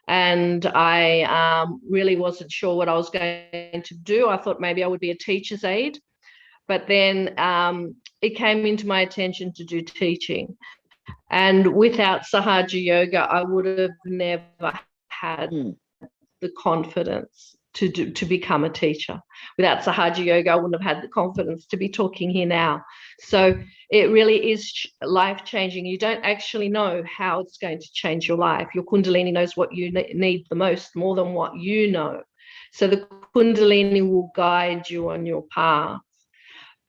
[SPEAKER 7] And I really wasn't sure what I was going to do. I thought maybe I would be a teacher's aide. But then it came into my attention to do teaching. And without Sahaja Yoga, I would have never had the confidence to become a teacher. Without Sahaja Yoga, I wouldn't have had the confidence to be talking here now. So it really is life-changing. You don't actually know how it's going to change your life. Your Kundalini knows what you need the most, more than what you know. So the Kundalini will guide you on your path.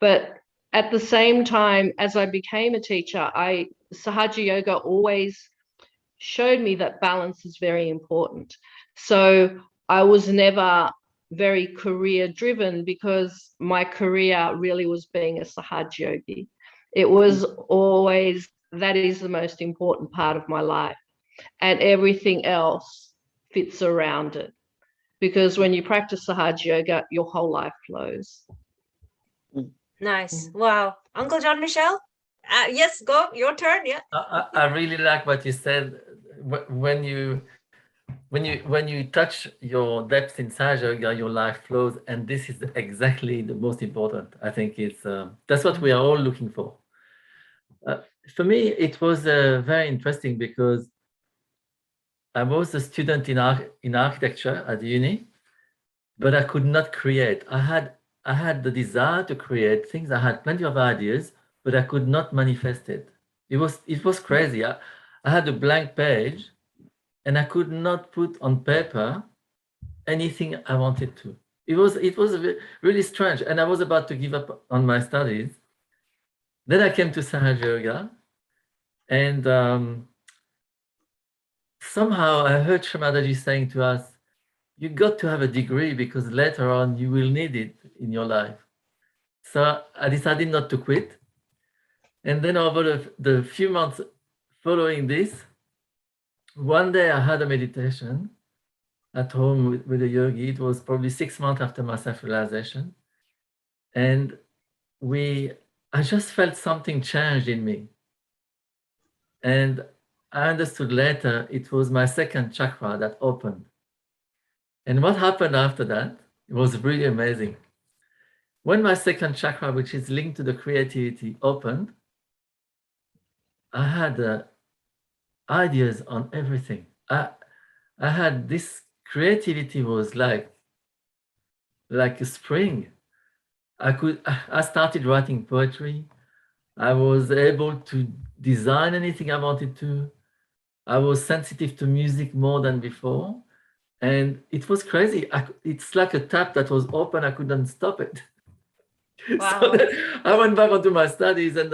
[SPEAKER 7] But at the same time, as I became a teacher, Sahaja Yoga always showed me that balance is very important. So I was never very career driven because my career really was being a Sahaja Yogi. It was always, that is the most important part of my life. And everything else fits around it. Because when you practice Sahaja Yoga, your whole life flows.
[SPEAKER 1] Nice. Wow. Uncle John Michelle? Yes, go. Your turn. Yeah.
[SPEAKER 4] I really like what you said. When you touch your depth in Sahaja Yoga, your life flows, and this is exactly the most important. I think it's that's what we are all looking for. For me, it was very interesting because I was a student in architecture at uni, but I could not create. I had the desire to create things. I had plenty of ideas, but I could not manifest it. It was crazy. I had a blank page, and I could not put on paper anything I wanted to. It was really strange, and I was about to give up on my studies. Then I came to Sahaja Yoga, and somehow I heard Shramadaji saying to us, "You got to have a degree because later on you will need it in your life." So I decided not to quit. And then over the few months following this, one day I had a meditation at home with a yogi. It was probably 6 months after my self-realization. And I just felt something changed in me. And I understood later it was my second chakra that opened. And what happened after that, it was really amazing. When my second chakra, which is linked to the creativity, opened, I had ideas on everything. I had this creativity was like a spring. I started writing poetry. I was able to design anything I wanted to. I was sensitive to music more than before. And it was crazy. It's like a tap that was open. I couldn't stop it.
[SPEAKER 1] Wow.
[SPEAKER 4] So then I went back onto my studies, and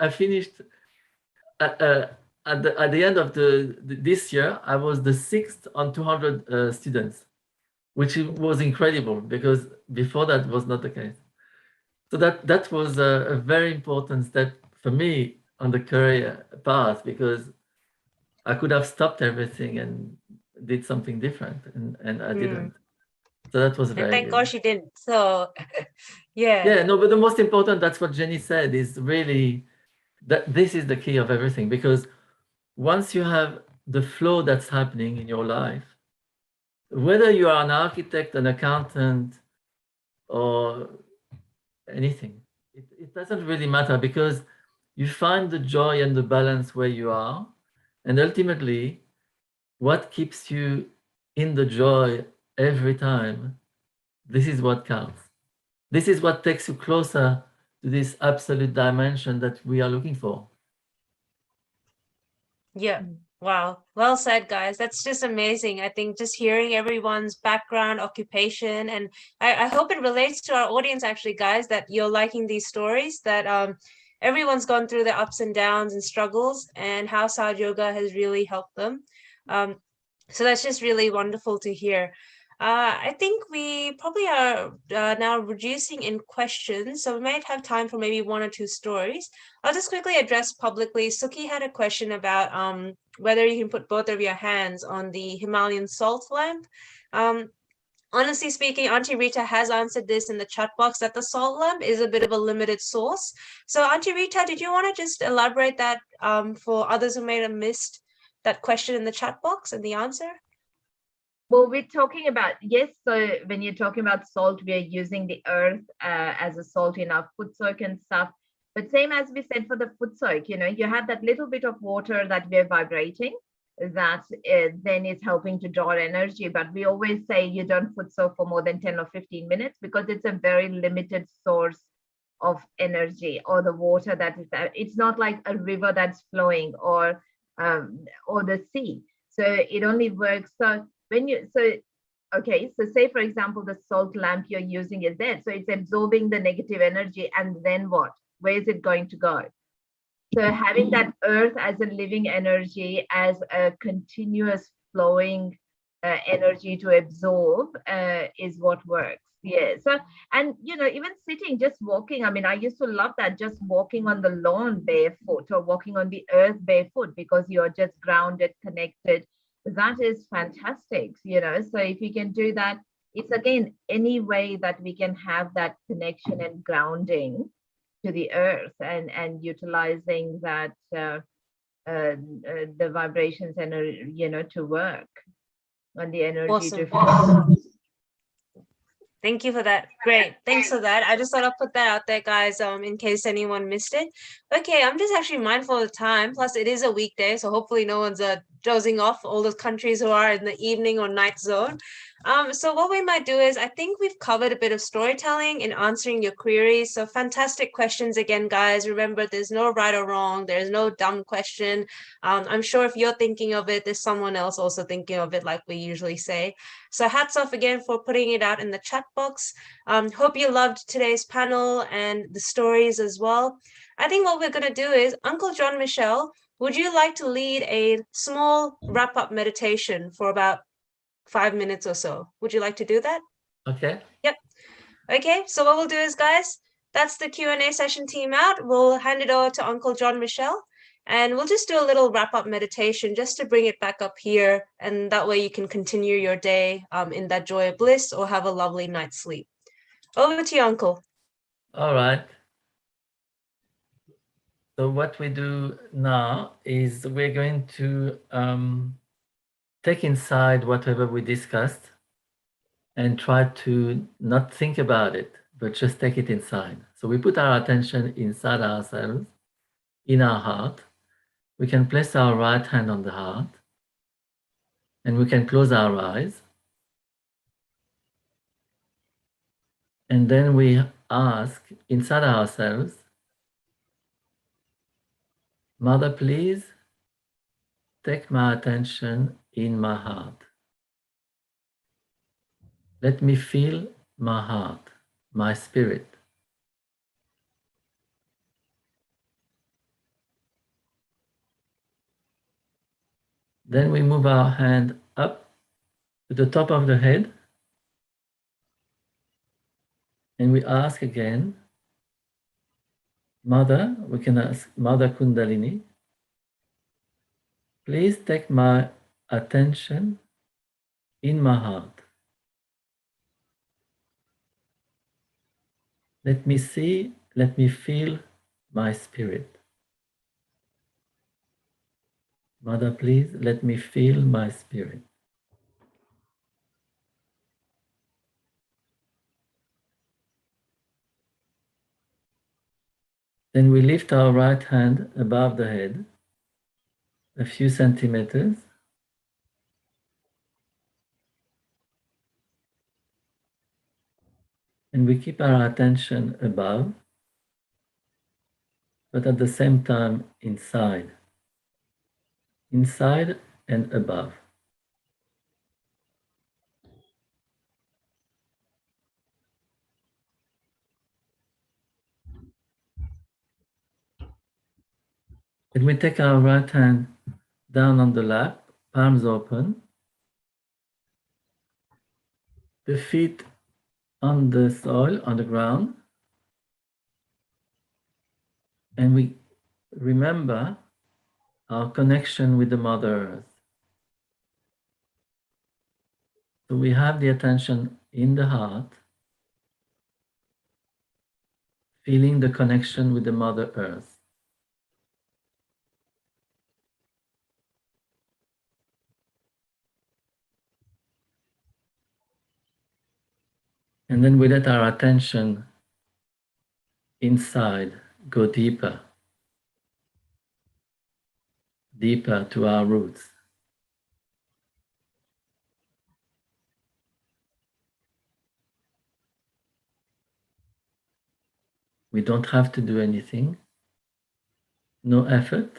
[SPEAKER 4] I finished at the end of this year. I was the 6th on 200 students, which was incredible because before that was not the case. So that was a very important step for me on the career path, because I could have stopped everything and did something different, and I didn't. So that was
[SPEAKER 1] And
[SPEAKER 4] very
[SPEAKER 1] thank
[SPEAKER 4] good.
[SPEAKER 1] God she didn't. So yeah.
[SPEAKER 4] Yeah, no, but the most important, that's what Jenny said, is really that this is the key of everything, because once you have the flow that's happening in your life, whether you are an architect, an accountant, or anything, it doesn't really matter, because you find the joy and the balance where you are. And ultimately, what keeps you in the joy every time, this is what counts. This is what takes you closer to this absolute dimension that we are looking for.
[SPEAKER 1] Yeah. Wow. Well said, guys. That's just amazing. I think just hearing everyone's background, occupation, and I hope it relates to our audience actually, guys, that you're liking these stories, that everyone's gone through the ups and downs and struggles, and how Sahaja Yoga has really helped them. So that's just really wonderful to hear. I think we probably are now reducing in questions, so we might have time for maybe 1 or 2 stories. I'll just quickly address publicly. Suki had a question about whether you can put both of your hands on the Himalayan salt lamp. Honestly speaking, Auntie Rita has answered this in the chat box, that the salt lamp is a bit of a limited source. So Auntie Rita, did you want to just elaborate that for others who may have missed that question in the chat box and the answer?
[SPEAKER 6] Well, we're talking about, yes, so when you're talking about salt, we are using the earth as a salt in our foot soak and stuff. But same as we said for the foot soak, you know, you have that little bit of water that we're vibrating, that then is helping to draw energy. But we always say you don't foot soak for more than 10 or 15 minutes, because it's a very limited source of energy, or the water that is there. It's not like a river that's flowing, or the sea. So it only works. So okay, so say for example, the salt lamp you're using is there, so it's absorbing the negative energy, and then what? Where is it going to go? So having that earth as a living energy, as a continuous flowing energy to absorb is what works. Yeah. So, and you know, even sitting, just walking, I mean, I used to love that, just walking on the lawn barefoot, or walking on the earth barefoot, because you're just grounded, connected. That is fantastic, you know. So if you can do that, it's again any way that we can have that connection and grounding to the earth, and utilizing that the vibrations and you know, to work, and the energy
[SPEAKER 1] Awesome.
[SPEAKER 6] to flow.
[SPEAKER 1] Thank you for that. Great. Thanks for that. I just thought I'd put that out there, guys, in case anyone missed it. Okay, I'm just actually mindful of the time. Plus, it is a weekday, so hopefully no one's dozing off, all those countries who are in the evening or night zone. So what we might do is, I think we've covered a bit of storytelling in answering your queries. So fantastic questions again, guys. Remember, there's no right or wrong. There's no dumb question. I'm sure if you're thinking of it, there's someone else also thinking of it, like we usually say. So hats off again for putting it out in the chat box. Hope you loved today's panel and the stories as well. I think what we're going to do is, Uncle John Michel, would you like to lead a small wrap-up meditation for about 5 minutes or so? Would you like to do that?
[SPEAKER 4] Okay.
[SPEAKER 1] Yep. Okay, so what we'll do is, guys, that's the Q&A session team out. We'll hand it over to Uncle John Michel, and we'll just do a little wrap-up meditation just to bring it back up here, and that way you can continue your day in that joy of bliss or have a lovely night's sleep. Over to you, Uncle.
[SPEAKER 4] All right. So what we do now is we're going to take inside whatever we discussed and try to not think about it, but just take it inside. So we put our attention inside ourselves, in our heart. We can place our right hand on the heart, and we can close our eyes. And then we ask inside ourselves, Mother, please take my attention in my heart. Let me feel my heart, my spirit. Then we move our hand up to the top of the head, and we ask again, Mother, we can ask Mother Kundalini, please take my attention in my heart. Let me see, let me feel my spirit. Mother, please let me feel my spirit. Then we lift our right hand above the head a few centimeters. And we keep our attention above, but at the same time inside. Inside and above. And we take our right hand down on the lap, palms open, the feet on the soil, on the ground, and we remember our connection with the Mother Earth. So we have the attention in the heart, feeling the connection with the Mother Earth. And then we let our attention inside go deeper, deeper to our roots. We don't have to do anything, no effort.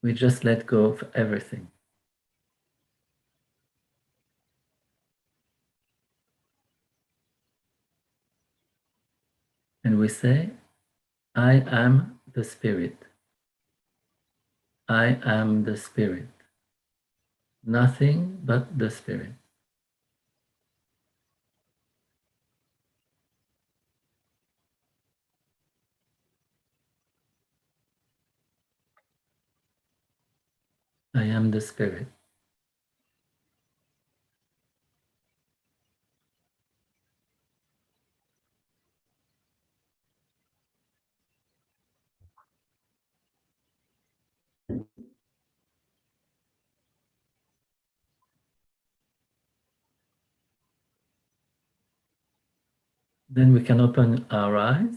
[SPEAKER 4] We just let go of everything. And we say, I am the Spirit. I am the Spirit. Nothing but the Spirit. I am the Spirit. Then we can open our eyes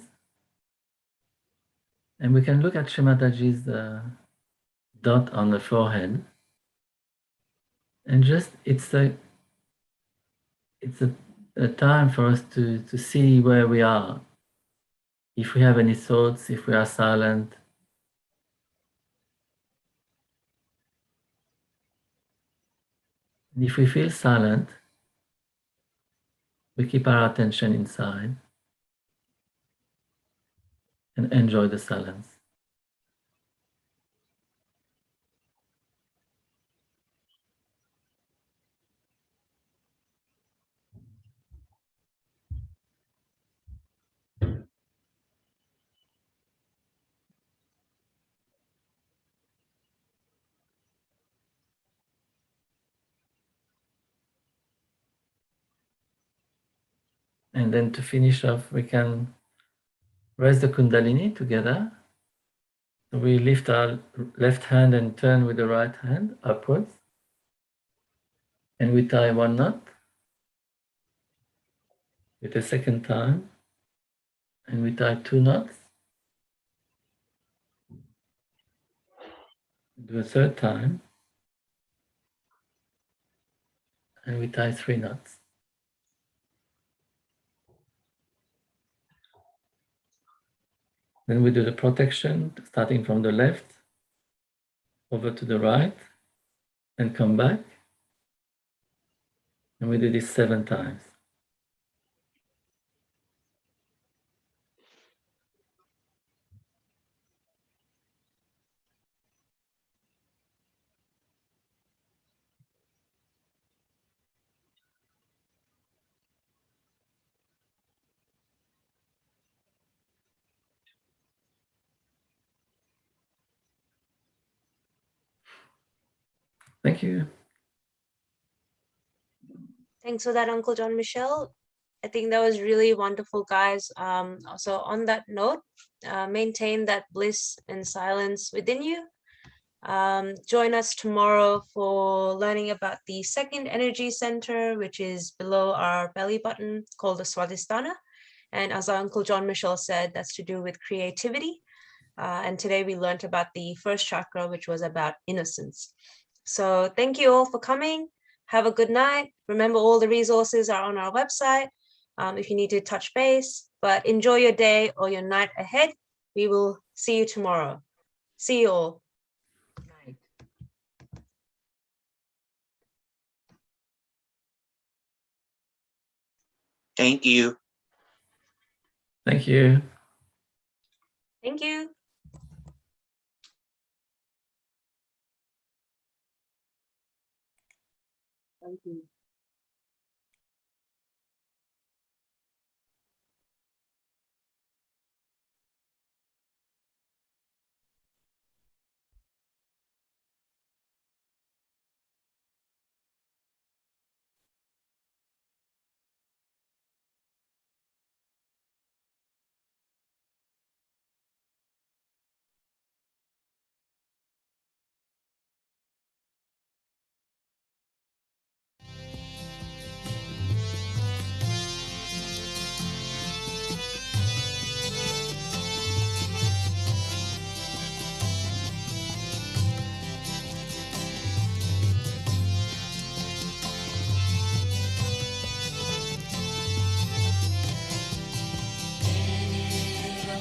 [SPEAKER 4] and we can look at Shri Mataji's dot on the forehead. And just, it's a time for us to see where we are. If we have any thoughts, if we are silent. And if we feel silent, we keep our attention inside and enjoy the silence. And then to finish off, we can raise the Kundalini together. So we lift our left hand and turn with the right hand upwards. And we tie one knot with the second time. And we tie 2 knots. Do a third time. And we tie 3 knots. Then we do the protection, starting from the left, over to the right, and come back. And we do this 7 times. Thank you.
[SPEAKER 1] Thanks for that, Uncle John Michelle. I think that was really wonderful, guys. So on that note, maintain that bliss and silence within you. Join us tomorrow for learning about the second energy center, which is below our belly button, called the Swadhisthana. And as our Uncle John Michelle said, that's to do with creativity. And today we learned about the first chakra, which was about innocence. So thank you all for coming. Have a good night. Remember, all the resources are on our website if you need to touch base, but enjoy your day or your night ahead. We will see you tomorrow. See you all. Good night.
[SPEAKER 8] Thank you.
[SPEAKER 4] Thank you.
[SPEAKER 1] Thank you.
[SPEAKER 2] Thank you.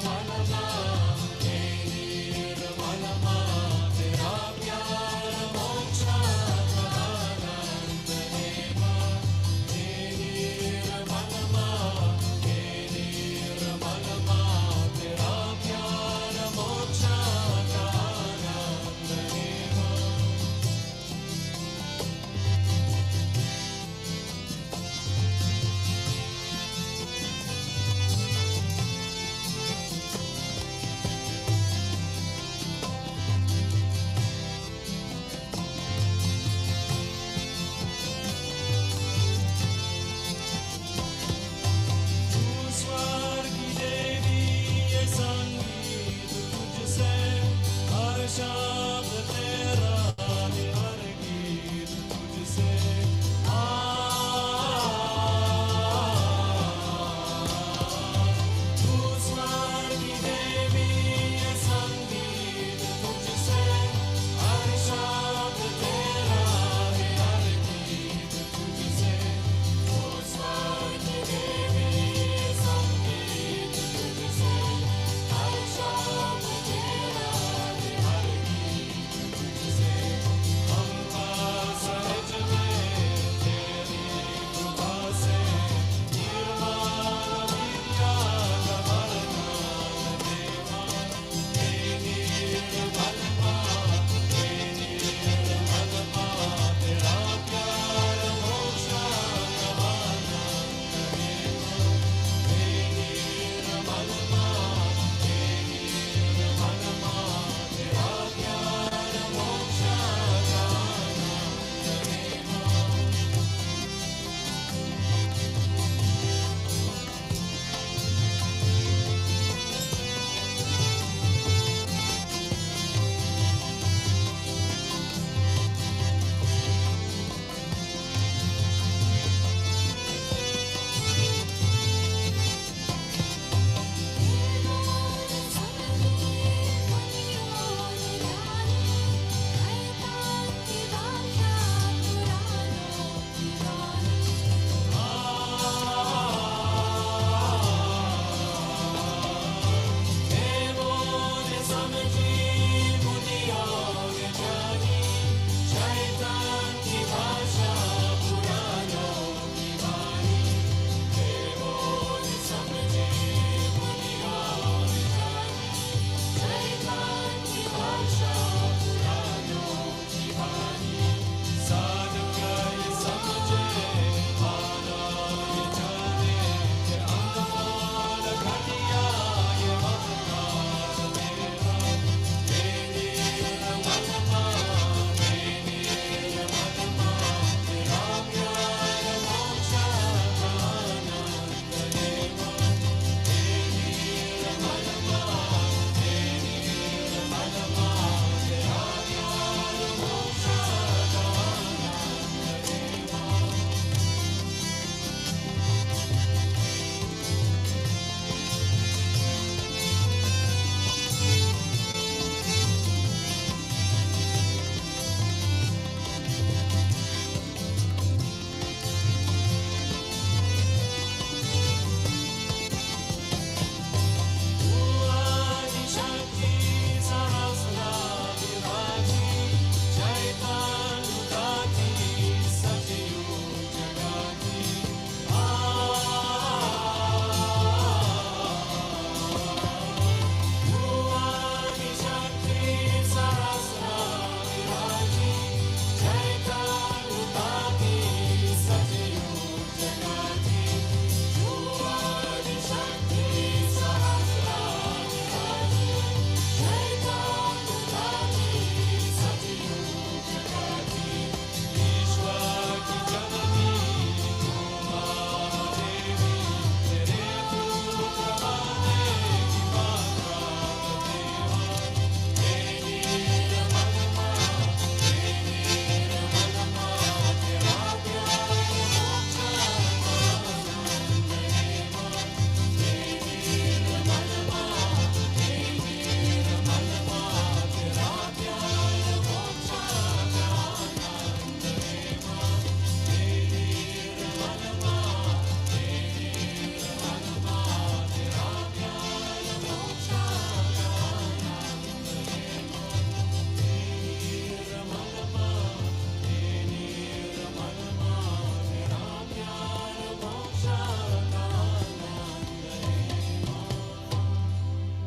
[SPEAKER 9] One of